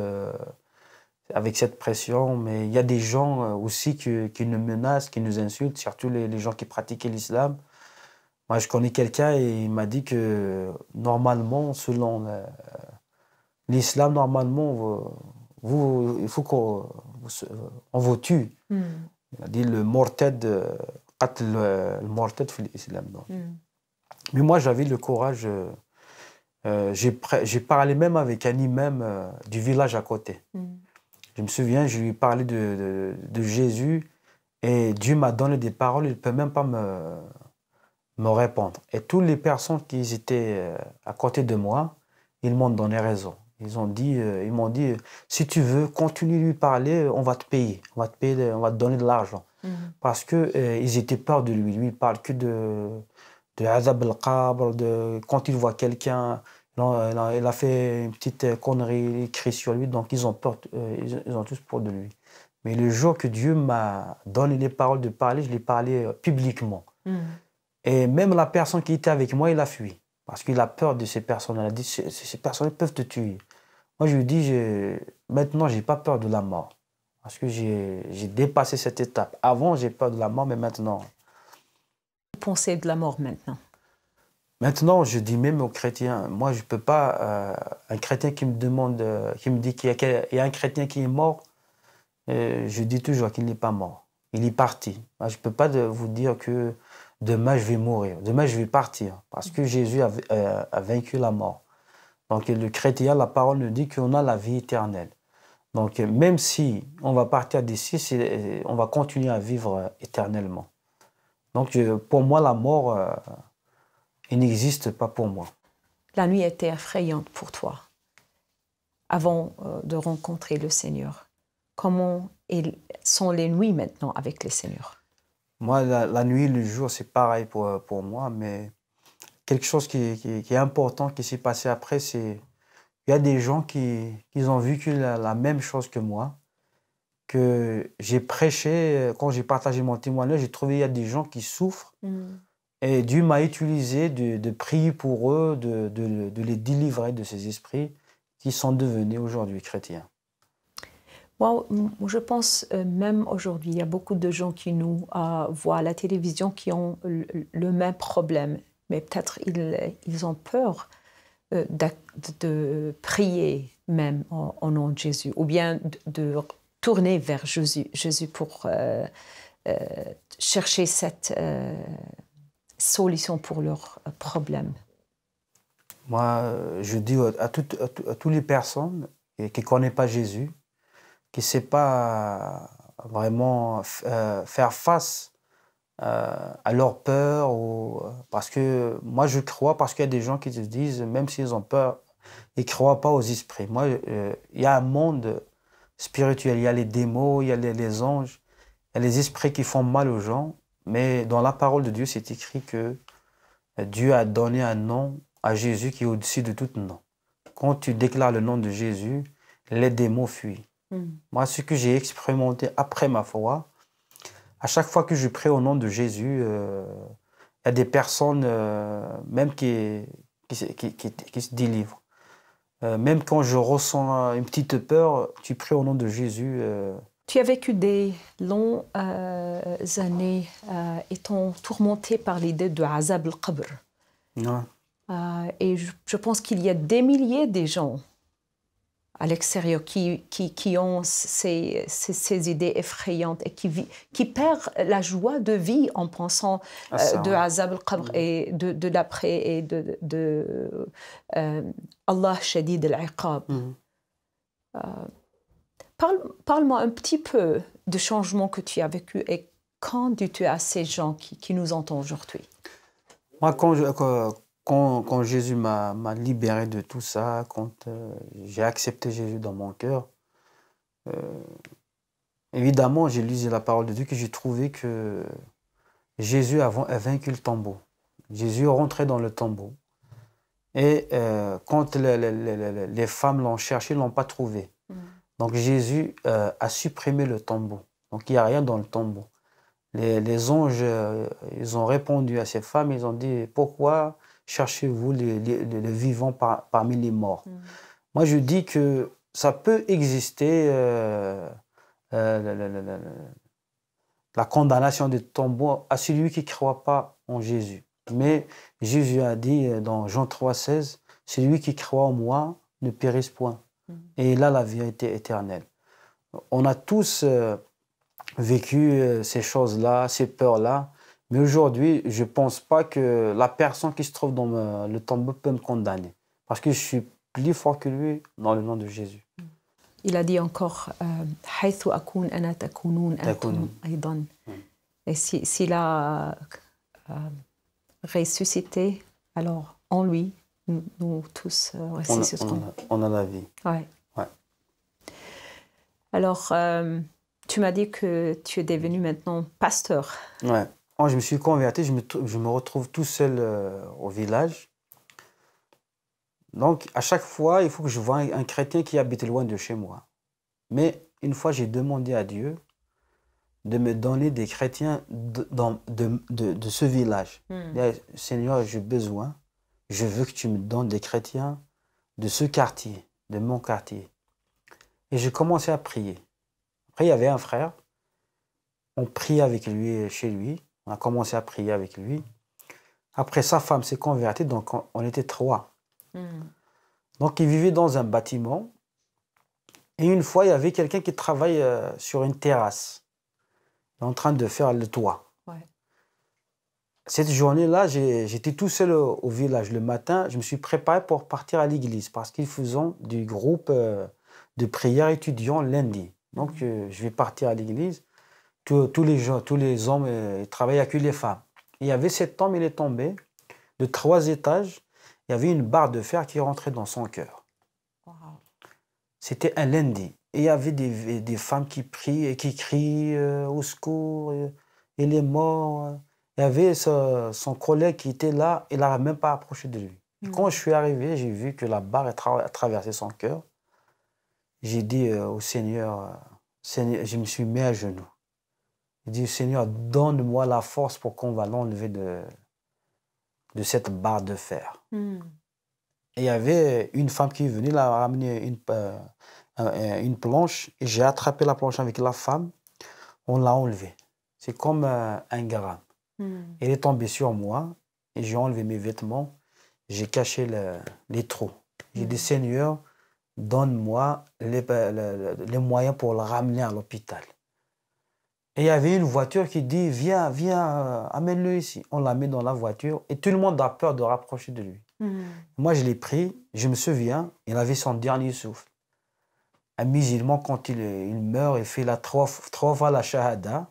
S3: avec cette pression. Mais il y a des gens aussi qui nous menacent, qui nous insultent, surtout les gens qui pratiquaient l'islam. Moi, je connais quelqu'un et il m'a dit que normalement, selon l'islam, normalement, il faut qu'on vous tue. Il a dit le morted, le morted في l'islam. Mais moi, j'avais le courage. J'ai parlé même avec un imam du village à côté. Je me souviens, je lui ai parlé de Jésus et Dieu m'a donné des paroles, il ne peut même pas me répondre. Et toutes les personnes qui étaient à côté de moi, ils m'ont donné raison. Ils m'ont dit, si tu veux, continue de lui parler, on va te payer. On va te donner de l'argent. Parce qu'ils étaient peur de lui. Lui, il parle que de Azab al-Qabr, quand il voit quelqu'un, il a fait une petite connerie, il crie sur lui, donc ils ont peur, ils ont tous peur de lui. Mais le jour que Dieu m'a donné les paroles de parler, je l'ai parlé publiquement. Et même la personne qui était avec moi, il a fui. Parce qu'il a peur de ces personnes. Il a dit, ces personnes peuvent te tuer. Moi, je lui dis, maintenant, je n'ai pas peur de la mort. Parce que j'ai dépassé cette étape. Avant, j'ai peur de la mort, mais maintenant...
S2: Vous pensez de la mort maintenant?
S3: Maintenant, je dis même aux chrétiens, moi, je ne peux pas... un chrétien qui me demande, qui me dit qu'il y a un chrétien qui est mort, je dis toujours qu'il n'est pas mort. Il est parti. Moi, je ne peux pas vous dire que demain, je vais mourir. Demain, je vais partir. Parce que Jésus a vaincu la mort. Donc, le chrétien, la parole nous dit qu'on a la vie éternelle. Donc, même si on va partir d'ici, on va continuer à vivre éternellement. Donc, pour moi, la mort, elle n'existe pas pour moi.
S2: La nuit était effrayante pour toi, avant de rencontrer le Seigneur. Comment sont les nuits maintenant avec le Seigneur?
S3: Moi, la nuit, le jour, c'est pareil pour moi, mais quelque chose qui est important, qui s'est passé après, c'est qu'il y a des gens qui ont vécu la même chose que moi, que j'ai prêché, quand j'ai partagé mon témoignage, j'ai trouvé qu'il y a des gens qui souffrent, et Dieu m'a utilisé de prier pour eux, de les délivrer de ces esprits qui sont devenus aujourd'hui chrétiens.
S2: Moi, je pense même aujourd'hui, il y a beaucoup de gens qui nous voient à la télévision qui ont le même problème, mais peut-être ils ont peur de prier même au nom de Jésus, ou bien de tourner vers Jésus pour chercher cette solution pour leurs problèmes?
S3: Moi, je dis à toutes les personnes qui ne connaissent pas Jésus, qui ne savent pas vraiment faire face à leur peur. Parce que moi, je crois, parce qu'il y a des gens qui se disent, même s'ils ont peur, ils ne croient pas aux esprits. Moi, il y a un monde spirituel, il y a les démons, il y a les anges, il y a les esprits qui font mal aux gens. Mais dans la parole de Dieu, c'est écrit que Dieu a donné un nom à Jésus qui est au-dessus de tout nom. Quand tu déclares le nom de Jésus, les démons fuient. Moi, ce que j'ai expérimenté après ma foi, à chaque fois que je prie au nom de Jésus, il y a des personnes même qui se délivrent. Même quand je ressens une petite peur, tu pries au nom de Jésus.
S2: Tu as vécu des longues années étant tourmenté par l'idée de Azab al-Qabr.
S3: Ouais.
S2: Et je pense qu'il y a des milliers de gens à l'extérieur qui ont ces idées effrayantes et qui perdent la joie de vie en pensant de Azab al-Qabr et de l'après et de Allah Shadid al-Iqab. Parle-moi un petit peu du changement que tu as vécu et qu'en dis-tu à ces gens qui nous entendent aujourd'hui?
S3: Moi, quand Jésus m'a libéré de tout ça, quand j'ai accepté Jésus dans mon cœur, évidemment, j'ai lu la parole de Dieu que j'ai trouvé que Jésus a vaincu le tombeau. Jésus est rentré dans le tombeau. Et quand les femmes l'ont cherché, ils ne l'ont pas trouvé. Donc Jésus a supprimé le tombeau. Donc il n'y a rien dans le tombeau. Les anges, ils ont répondu à ces femmes, ils ont dit, pourquoi cherchez-vous les vivants parmi les morts? Moi, je dis que ça peut exister la condamnation du tombeau à celui qui ne croit pas en Jésus. Mais Jésus a dit dans Jean 3,16, celui qui croit en moi ne périsse point. Et il a la vérité éternelle. On a tous vécu ces choses-là, ces peurs-là. Mais aujourd'hui, je ne pense pas que la personne qui se trouve dans le tombeau peut me condamner. Parce que je suis plus fort que lui dans le nom de Jésus.
S2: Il a dit encore حيث أكون أنا تكونون أنتم أيضا. Et s'il a ressuscité, alors en lui, nous tous ressusciterons.
S3: On a la vie.
S2: Ouais.
S3: Ouais.
S2: Alors, tu m'as dit que tu es devenu maintenant pasteur.
S3: Ouais. Quand je me suis converti, je me retrouve tout seul au village. Donc, à chaque fois, il faut que je voie un chrétien qui habite loin de chez moi. Mais une fois, j'ai demandé à Dieu de me donner des chrétiens de ce village. Seigneur, j'ai besoin, je veux que tu me donnes des chrétiens de ce quartier, de mon quartier. Et j'ai commencé à prier. Après, il y avait un frère. On priait avec lui, chez lui. On a commencé à prier avec lui. Après, sa femme s'est convertie, donc on était 3. Donc, il vivait dans un bâtiment. Et une fois, il y avait quelqu'un qui travaille sur une terrasse, en train de faire le toit.
S2: Ouais.
S3: Cette journée-là, j'étais tout seul au village. Le matin, je me suis préparé pour partir à l'église parce qu'ils faisaient du groupe de prière étudiants lundi. Donc, je vais partir à l'église. Tous les hommes ils travaillaient avec les femmes. Il y avait cet homme, il est tombé de 3 étages. Il y avait une barre de fer qui rentrait dans son cœur.
S2: Wow.
S3: C'était un lundi. Et il y avait des femmes qui prient et qui crient au secours. Il est mort. Il y avait son collègue qui était là. Il n'a même pas approché de lui. Quand je suis arrivé, j'ai vu que la barre a traversé son cœur. J'ai dit au Seigneur, je me suis mis à genoux. J'ai dit, Seigneur, donne-moi la force pour qu'on va l'enlever de cette barre de fer. Et il y avait une femme qui est venue, elle a ramené une planche, et j'ai attrapé la planche avec la femme, on l'a enlevée. C'est comme un gramme. Elle est tombée sur moi, et j'ai enlevé mes vêtements, j'ai caché les trous. J'ai dit, Seigneur, donne-moi les moyens pour la ramener à l'hôpital. Et il y avait une voiture qui dit, viens, viens, amène-le ici. On l'a mis dans la voiture et tout le monde a peur de rapprocher de lui. Moi, je l'ai pris, je me souviens, il avait son dernier souffle. Un musulman, quand il meurt, il fait trois fois la shahada.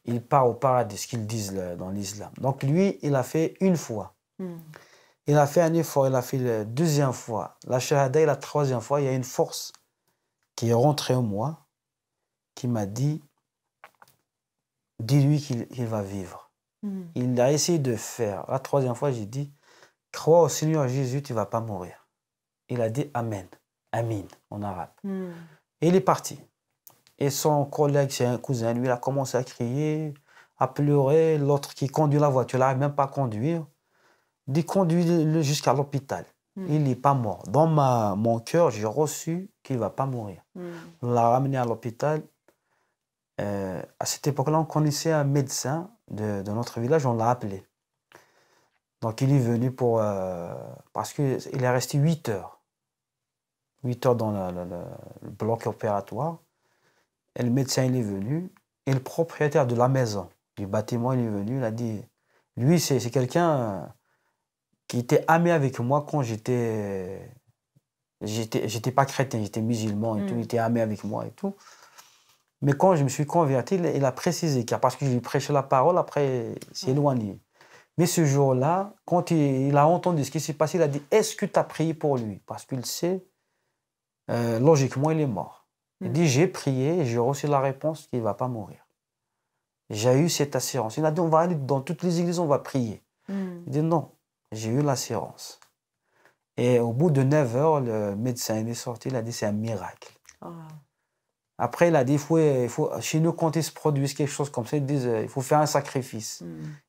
S3: Il part au paradis, ce qu'ils disent dans l'islam. Donc lui, il a fait une fois. Il a fait un effort, il a fait la deuxième fois. La shahada et la troisième fois, il y a une force qui est rentrée en moi, qui m'a dit, dis-lui qu'il va vivre. Il a essayé de faire. La troisième fois, j'ai dit, crois au Seigneur Jésus, tu ne vas pas mourir. Il a dit Amen, Amin en arabe. Et il est parti. Et son collègue, c'est un cousin, lui, il a commencé à crier, à pleurer. L'autre qui conduit la voiture, il n'arrive même pas à conduire. Il dit conduis-le jusqu'à l'hôpital. Il n'est pas mort. Dans mon cœur, j'ai reçu qu'il ne va pas mourir. On l'a ramené à l'hôpital. À cette époque-là, on connaissait un médecin de notre village, on l'a appelé. Donc il est venu parce qu'il est resté 8 heures. 8 heures dans le bloc opératoire. Et le médecin, il est venu. Et le propriétaire de la maison, du bâtiment, il est venu. Il a dit, lui, c'est quelqu'un qui était ami avec moi quand j'étais pas chrétien, j'étais musulman et tout. Il était ami avec moi et tout. Mais quand je me suis converti, il a précisé parce que je lui prêchais la parole, après, il s'est éloigné. Mais ce jour-là, quand il a entendu ce qui s'est passé, il a dit « Est-ce que tu as prié pour lui ?» Parce qu'il sait, logiquement, il est mort. Il dit « J'ai prié et j'ai reçu la réponse qu'il ne va pas mourir. » J'ai eu cette assurance. Il a dit « On va aller dans toutes les églises, on va prier. » Il dit « Non, j'ai eu l'assurance. » Et au bout de 9 heures, le médecin il est sorti, il a dit « C'est un miracle. » Après, il a dit, chez nous, quand il se produit quelque chose comme ça, ils disent, il faut faire un sacrifice.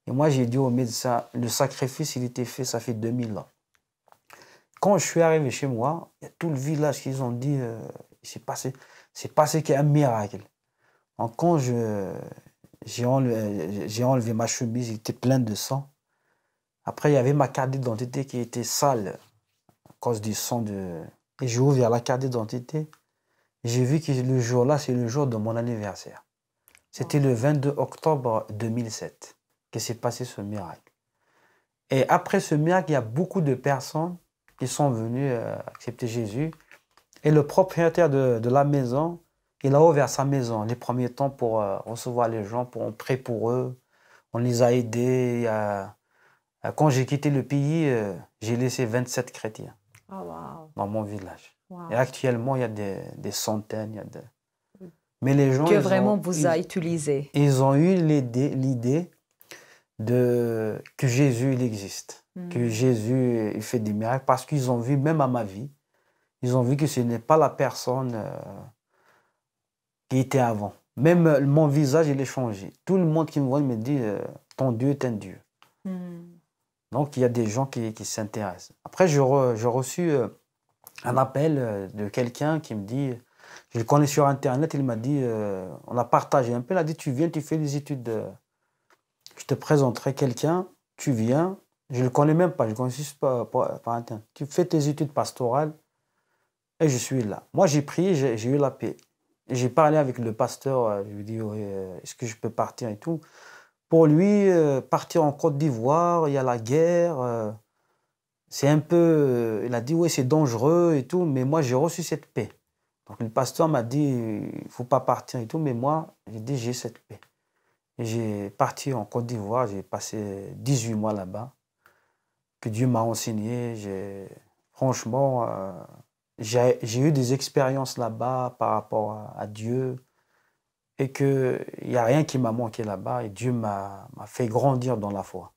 S3: Et moi, j'ai dit au médecin, le sacrifice, il était fait, ça fait 2000 ans. Quand je suis arrivé chez moi, il y a tout le village qui ont dit, c'est passé qu'il y a un miracle. Donc, quand j'ai enlevé ma chemise, il était plein de sang. Après, il y avait ma carte d'identité qui était sale à cause du sang. Et j'ai ouvert la carte d'identité. J'ai vu que le jour-là, c'est le jour de mon anniversaire. C'était le 22 octobre 2007 que s'est passé ce miracle. Et après ce miracle, il y a beaucoup de personnes qui sont venues accepter Jésus. Et le propriétaire de la maison, il a ouvert sa maison les premiers temps pour recevoir les gens, pour prier pour eux. On les a aidés. Quand j'ai quitté le pays, j'ai laissé 27 chrétiens dans mon village. Wow. Et actuellement, il y a des centaines. Mais les gens...
S2: Dieu vraiment vous a utilisé.
S3: Ils ont eu l'idée que Jésus, il existe. Que Jésus, il fait des miracles. Parce qu'ils ont vu, même à ma vie, ils ont vu que ce n'est pas la personne qui était avant. Même mon visage, il est changé. Tout le monde qui me voit me dit, ton Dieu est un Dieu. Donc, il y a des gens qui s'intéressent. Après, j'ai reçu... un appel de quelqu'un qui me dit, je le connais sur Internet, il m'a dit, on a partagé un peu, il a dit, tu viens, tu fais des études, je te présenterai quelqu'un, tu viens, je ne le connais même pas, je le connais juste par Internet, tu fais tes études pastorales et je suis là. Moi, j'ai prié, j'ai eu la paix. J'ai parlé avec le pasteur, je lui ai dit, est-ce que je peux partir et tout. Pour lui, partir en Côte d'Ivoire, il y a la guerre, c'est un peu... il a dit, oui, c'est dangereux et tout, mais moi, j'ai reçu cette paix. Donc, le pasteur m'a dit, il ne faut pas partir et tout, mais moi, j'ai dit, j'ai cette paix. Et j'ai parti en Côte d'Ivoire, j'ai passé 18 mois là-bas, que Dieu m'a enseigné. Franchement, j'ai eu des expériences là-bas par rapport à Dieu, et qu'il n'y a rien qui m'a manqué là-bas, et Dieu m'a fait grandir dans la foi.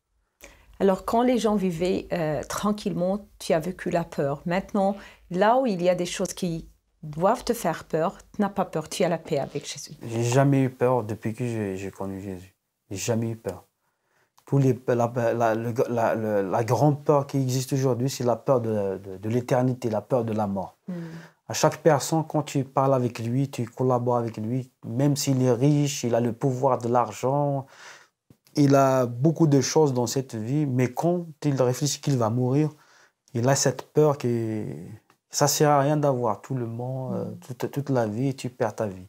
S2: Alors, quand les gens vivaient tranquillement, tu as vécu la peur. Maintenant, là où il y a des choses qui doivent te faire peur, tu n'as pas peur, tu as la paix avec Jésus.
S3: J'ai jamais eu peur depuis que j'ai connu Jésus. J'ai jamais eu peur. La grande peur qui existe aujourd'hui, c'est la peur de l'éternité, la peur de la mort. À chaque personne, quand tu parles avec lui, tu collabores avec lui, même s'il est riche, il a le pouvoir de l'argent, il a beaucoup de choses dans cette vie, mais quand il réfléchit qu'il va mourir, il a cette peur que ça ne sert à rien d'avoir tout le monde, toute la vie, et tu perds ta vie.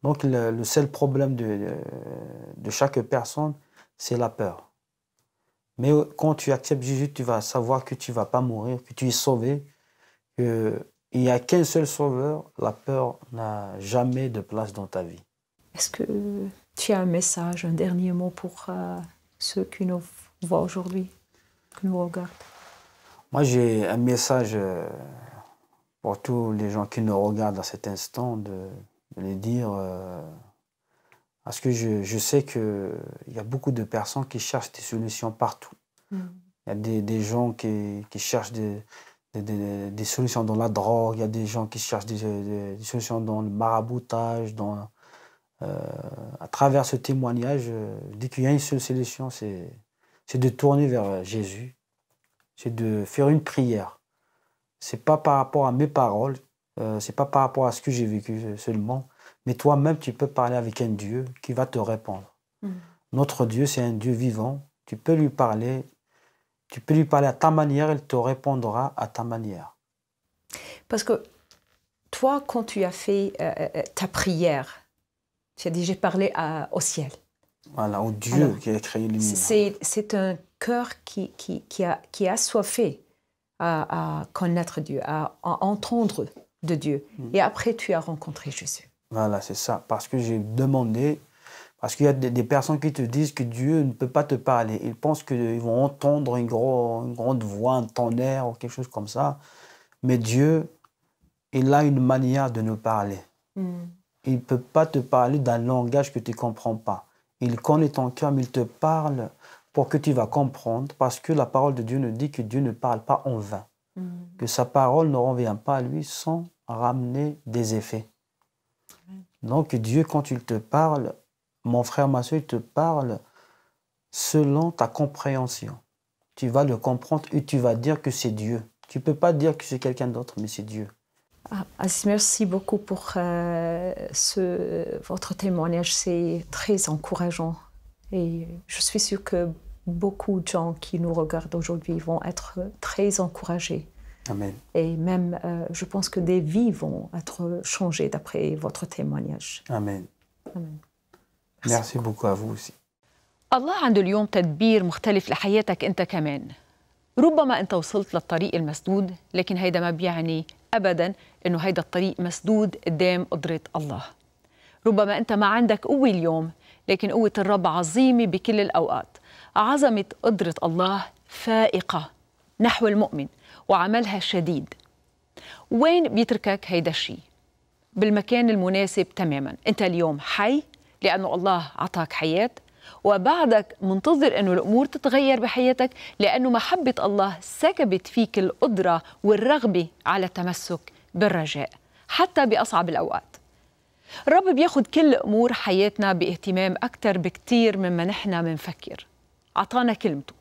S3: Donc le seul problème de chaque personne, c'est la peur. Mais quand tu acceptes Jésus, tu vas savoir que tu ne vas pas mourir, que tu es sauvé, qu'il n'y a qu'un seul sauveur. La peur n'a jamais de place dans ta vie.
S2: Est-ce que tu as un message, un dernier mot pour ceux qui nous voient aujourd'hui, qui nous regardent?
S3: Moi, j'ai un message pour tous les gens qui nous regardent à cet instant, de les dire, parce que je sais qu'il y a beaucoup de personnes qui cherchent des solutions partout. Il y a des gens qui cherchent des solutions dans la drogue, il y a des gens qui cherchent des solutions dans le maraboutage. À travers ce témoignage, je dis qu'il y a une seule solution, c'est de tourner vers Jésus, c'est de faire une prière. C'est pas par rapport à mes paroles, c'est pas par rapport à ce que j'ai vécu seulement, mais toi-même, tu peux parler avec un Dieu qui va te répondre. Notre Dieu, c'est un Dieu vivant. Tu peux lui parler à ta manière, il te répondra à ta manière.
S2: Parce que toi, quand tu as fait ta prière, tu as dit, j'ai parlé au ciel.
S3: Voilà, au Dieu. Alors, qui a créé l'univers.
S2: C'est un cœur qui a assoiffé à connaître Dieu, à entendre de Dieu. Et après, tu as rencontré Jésus.
S3: Voilà, c'est ça. Parce que j'ai demandé, parce qu'il y a des personnes qui te disent que Dieu ne peut pas te parler. Ils pensent qu'ils vont entendre une grande voix, un tonnerre ou quelque chose comme ça. Mais Dieu, il a une manière de nous parler. Il ne peut pas te parler d'un langage que tu ne comprends pas. Il connaît ton cœur, mais il te parle pour que tu vas comprendre, parce que la parole de Dieu nous dit que Dieu ne parle pas en vain. Que sa parole ne revient pas à lui sans ramener des effets. Donc Dieu, quand il te parle, mon frère, ma soeur, il te parle selon ta compréhension. Tu vas le comprendre et tu vas dire que c'est Dieu. Tu ne peux pas dire que c'est quelqu'un d'autre, mais c'est Dieu.
S2: Aziz, merci beaucoup pour votre témoignage. C'est très encourageant. Et je suis sûre que beaucoup de gens qui nous regardent aujourd'hui vont être très encouragés.
S3: Amen.
S2: Et même, je pense que des vies vont être changées d'après votre témoignage.
S3: Amen.
S2: Amen.
S3: Merci beaucoup à vous aussi.
S1: الله عنده اليوم تدبير مختلف لحياتك أنت كمان. ربما أنت وصلت للطريق المسدود، لكن هيدا ما بيعني أبداً أنه هيدا الطريق مسدود قدام قدرة الله. ربما أنت ما عندك قوة اليوم، لكن قوة الرب عظيمة بكل الأوقات. عظمة قدرة الله فائقة نحو المؤمن وعملها شديد. وين بيتركك هيدا الشيء؟ بالمكان المناسب تماماً. أنت اليوم حي لأنه الله عطاك حياة، وبعدك منتظر أنه الأمور تتغير بحياتك لأنه محبة الله سكبت فيك القدرة والرغبة على التمسك بالرجاء حتى بأصعب الأوقات. الرب بياخد كل أمور حياتنا باهتمام أكتر بكتير مما نحن منفكر. عطانا كلمته،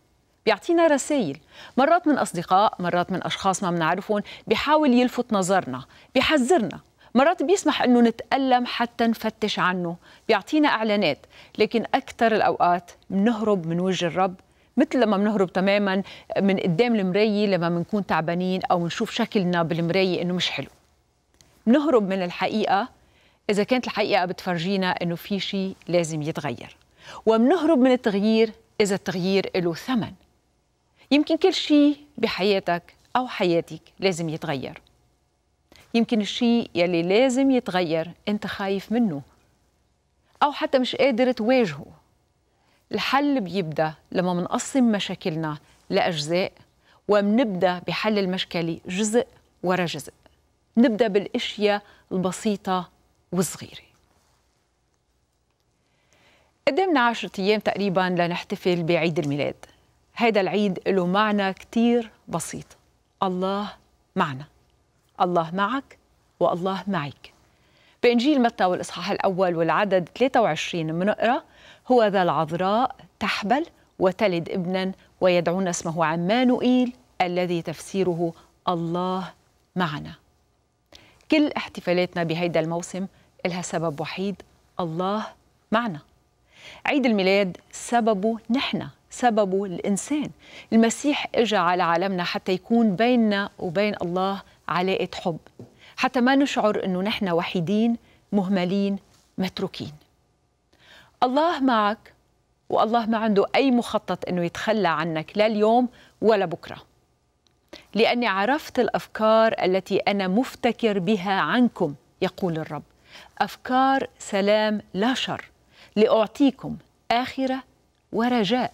S1: بيعطينا رسائل، مرات من أصدقاء، مرات من أشخاص ما بنعرفهم، بيحاول يلفت نظرنا، بيحذرنا، مرات بيسمح أنه نتألم حتى نفتش عنه، بيعطينا إعلانات، لكن أكثر الأوقات بنهرب من وجه الرب، مثل لما بنهرب تماماً من قدام المراية لما بنكون تعبانين أو بنشوف شكلنا بالمراية إنه مش حلو. بنهرب من الحقيقة إذا كانت الحقيقة بتفرجينا إنه في شيء لازم يتغير، وبنهرب من التغيير إذا التغيير له ثمن. يمكن كل شيء بحياتك أو حياتك لازم يتغير. يمكن الشيء يلي لازم يتغير أنت خايف منه أو حتى مش قادر تواجهه. الحل بيبدأ لما منقسم مشاكلنا لأجزاء ومنبدأ بحل المشكلة جزء ورا جزء. نبدأ بالأشياء البسيطة والصغيرة. قدامنا 10 أيام تقريباً لنحتفل بعيد الميلاد. هذا العيد له معنى كتير بسيط. الله معنا، الله معك والله معك. بإنجيل متى والإصحاح الأول والعدد 23 منقرأ: هو ذا العذراء تحبل وتلد ابنا ويدعون اسمه عمانوئيل الذي تفسيره الله معنا. كل احتفالاتنا بهيدا الموسم إلها سبب وحيد: الله معنا. عيد الميلاد سببه نحن، سببه الإنسان. المسيح إجا على عالمنا حتى يكون بيننا وبين الله علاقة حب، حتى ما نشعر إنه نحن وحيدين مهملين متروكين. الله معك، والله ما عنده أي مخطط أنه يتخلى عنك لا اليوم ولا بكرة، لأني عرفت الأفكار التي أنا مفتكر بها عنكم، يقول الرب، أفكار سلام لا شر، لأعطيكم آخرة ورجاء.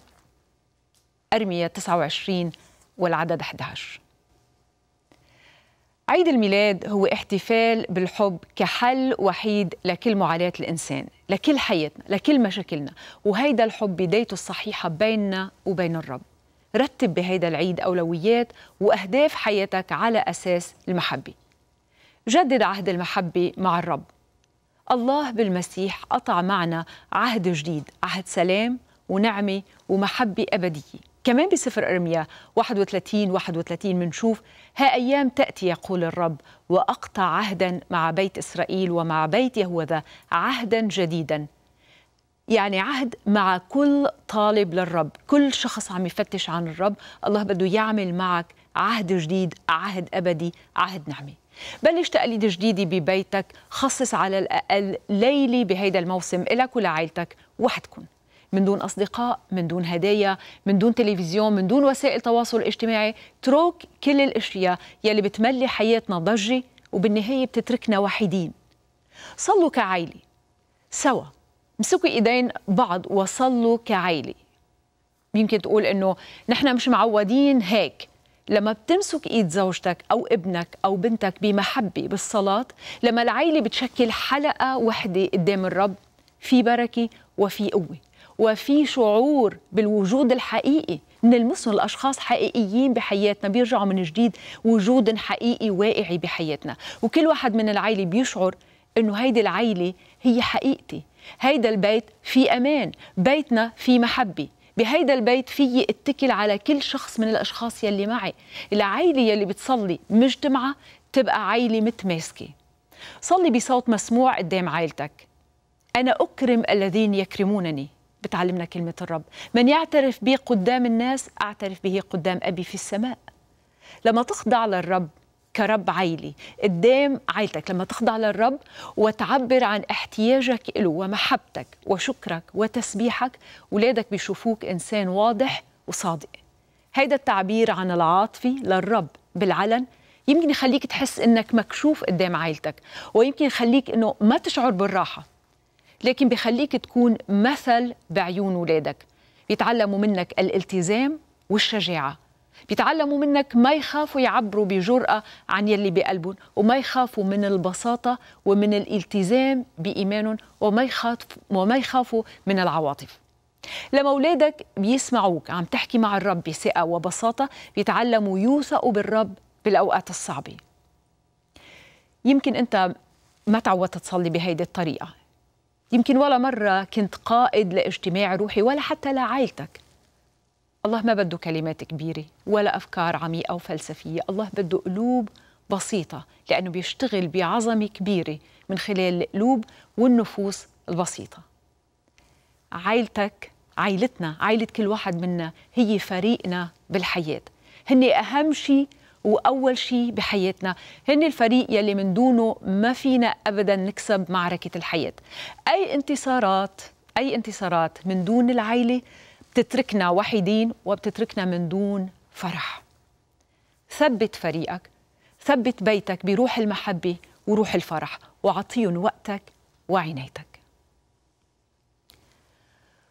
S1: أرميا 29 والعدد 11. عيد الميلاد هو احتفال بالحب كحل وحيد لكل معاناة الإنسان، لكل حياتنا، لكل مشاكلنا، وهيدا الحب بدايته الصحيحة بيننا وبين الرب. رتب بهيدا العيد أولويات وأهداف حياتك على أساس المحبة. جدد عهد المحبة مع الرب. الله بالمسيح قطع معنا عهد جديد، عهد سلام ونعمة ومحبة أبدية. كمان بسفر أرميا 31 منشوف: ها أيام تأتي يقول الرب وأقطع عهدا مع بيت إسرائيل ومع بيت يهوذا عهدا جديدا. يعني عهد مع كل طالب للرب، كل شخص عم يفتش عن الرب، الله بده يعمل معك عهد جديد، عهد أبدي، عهد نعمة. بلش تقليد جديدة ببيتك، خصص على الأقل ليلة بهيدا الموسم إلك ولعائلتك وحدكم، من دون أصدقاء، من دون هدايا، من دون تلفزيون، من دون وسائل تواصل اجتماعي. اترك كل الأشياء يلي بتملي حياتنا ضجة وبالنهاية بتتركنا وحيدين. صلوا كعائلة سوا، امسكوا ايدين بعض وصلوا كعائلة. يمكن تقول انه نحن مش معودين هيك. لما بتمسك ايد زوجتك او ابنك او بنتك بمحبة بالصلاة، لما العائلة بتشكل حلقة وحدة قدام الرب، في بركة وفي قوة وفي شعور بالوجود الحقيقي. بنلمسهم، الأشخاص حقيقيين بحياتنا، بيرجعوا من جديد وجود حقيقي واقعي بحياتنا، وكل واحد من العائلة بيشعر إنه هيدي العائلة هي حقيقتي، هيدا البيت في أمان، بيتنا في محبة، بهيدا البيت فيي اتكل على كل شخص من الأشخاص يلي معي. العائلة يلي بتصلي مجتمعة تبقى عائلة متماسكة. صلي بصوت مسموع قدام عائلتك. أنا أكرم الذين يكرمونني، بتعلمنا كلمة الرب. من يعترف بي قدام الناس أعترف به قدام أبي في السماء. لما تخضع للرب كرب عائلي قدام عائلتك، لما تخضع للرب وتعبر عن احتياجك له ومحبتك وشكرك وتسبيحك، أولادك بيشوفوك إنسان واضح وصادق. هيدا التعبير عن العاطفة للرب بالعلن يمكن يخليك تحس إنك مكشوف قدام عائلتك، ويمكن يخليك إنه ما تشعر بالراحة، لكن بيخليك تكون مثل بعيون أولادك. بيتعلموا منك الالتزام والشجاعة، بيتعلموا منك ما يخافوا يعبروا بجرأة عن يلي بقلبهم، وما يخافوا من البساطة ومن الالتزام بإيمانهم، وما يخافوا من العواطف. لما أولادك بيسمعوك عم تحكي مع الرب بثقة وبساطة، بيتعلموا يوثقوا بالرب بالأوقات الصعبة. يمكن أنت ما تعودت تصلي بهيدي الطريقة، يمكن ولا مرة كنت قائد لاجتماع روحي ولا حتى لعائلتك. الله ما بده كلمات كبيرة ولا أفكار عميقة وفلسفية، الله بده قلوب بسيطة، لأنه بيشتغل بعظمة كبيرة من خلال القلوب والنفوس البسيطة. عائلتك، عائلتنا، عائلة كل واحد منا هي فريقنا بالحياة. هن أهم شيء وأول شيء بحياتنا، هن الفريق يلي من دونه ما فينا أبدا نكسب معركة الحياة. أي انتصارات من دون العائلة بتتركنا وحيدين وبتتركنا من دون فرح. ثبت فريقك، ثبت بيتك بروح المحبة وروح الفرح، وعطيهم وقتك وعنايتك.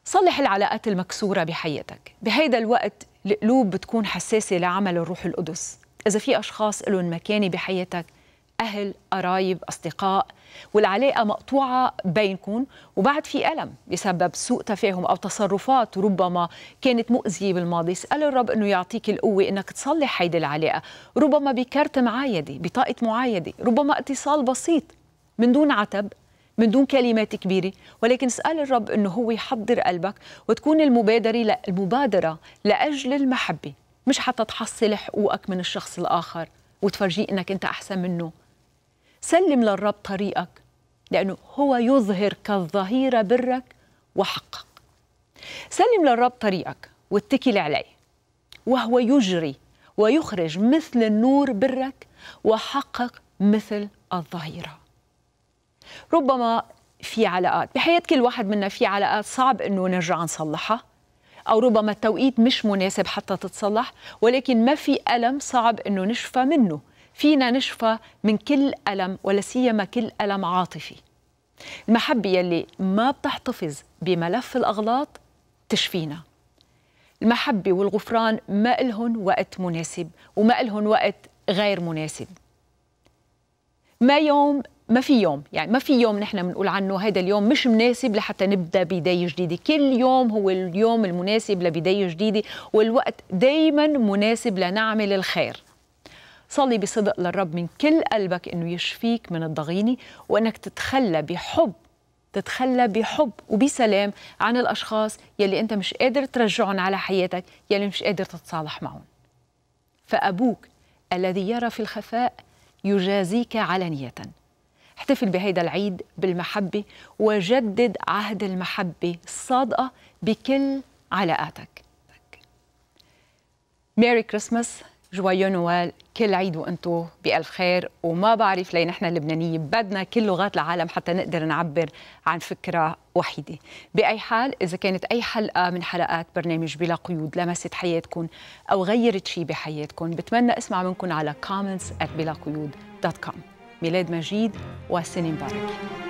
S1: صلح العلاقات المكسورة بحياتك. بهيدا الوقت القلوب بتكون حساسة لعمل الروح القدس. إذا في أشخاص لهم مكانة بحياتك، أهل، قرايب، أصدقاء، والعلاقة مقطوعة بينكم وبعد في ألم بسبب سوء تفاهم أو تصرفات ربما كانت مؤذية بالماضي، اسأل الرب أنه يعطيك القوة أنك تصلح هيدي العلاقة، ربما بكارت معايدة، بطاقة معايدة، ربما اتصال بسيط من دون عتب، من دون كلمات كبيرة، ولكن اسأل الرب أنه هو يحضر قلبك وتكون المبادرة لأجل المحبة، مش حتى تحصل حقوقك من الشخص الآخر وتفرجيه أنك أنت أحسن منه. سلم للرب طريقك، لأنه هو يظهر كالظهيرة برك وحقك. سلم للرب طريقك واتكل عليه، وهو يجري ويخرج مثل النور برك وحقك مثل الظهيرة. ربما في علاقات بحياة كل واحد منا، في علاقات صعب إنه نرجع نصلحها، أو ربما التوقيت مش مناسب حتى تتصلح، ولكن ما في ألم صعب إنه نشفى منه. فينا نشفى من كل ألم، ولا سيما كل ألم عاطفي. المحبة يلي ما بتحتفظ بملف الأغلاط تشفينا. المحبة والغفران ما إلهن وقت مناسب وما إلهن وقت غير مناسب. ما في يوم نحن بنقول عنه هذا اليوم مش مناسب لحتى نبدأ بداية جديدة. كل يوم هو اليوم المناسب لبداية جديدة، والوقت دايما مناسب لنعمل الخير. صلي بصدق للرب من كل قلبك إنه يشفيك من الضغينة، وإنك تتخلى بحب وبسلام عن الأشخاص يلي أنت مش قادر ترجعهم على حياتك، يلي مش قادر تتصالح معهم. فأبوك الذي يرى في الخفاء يجازيك علانية. احتفل بهيدا العيد بالمحبة، وجدد عهد المحبة الصادقة بكل علاقاتك. ميري كريسماس، جوايو نوال، كل عيد وانتو بألف خير. وما بعرف ليه نحن اللبنانيين بدنا كل لغات العالم حتى نقدر نعبر عن فكرة وحيدة. بأي حال، إذا كانت أي حلقة من حلقات برنامج بلا قيود لمست حياتكم أو غيرت شيء بحياتكم، بتمنى أسمع منكم على comments@بلاقيود.com. ميلاد مجيد وسنة مباركة.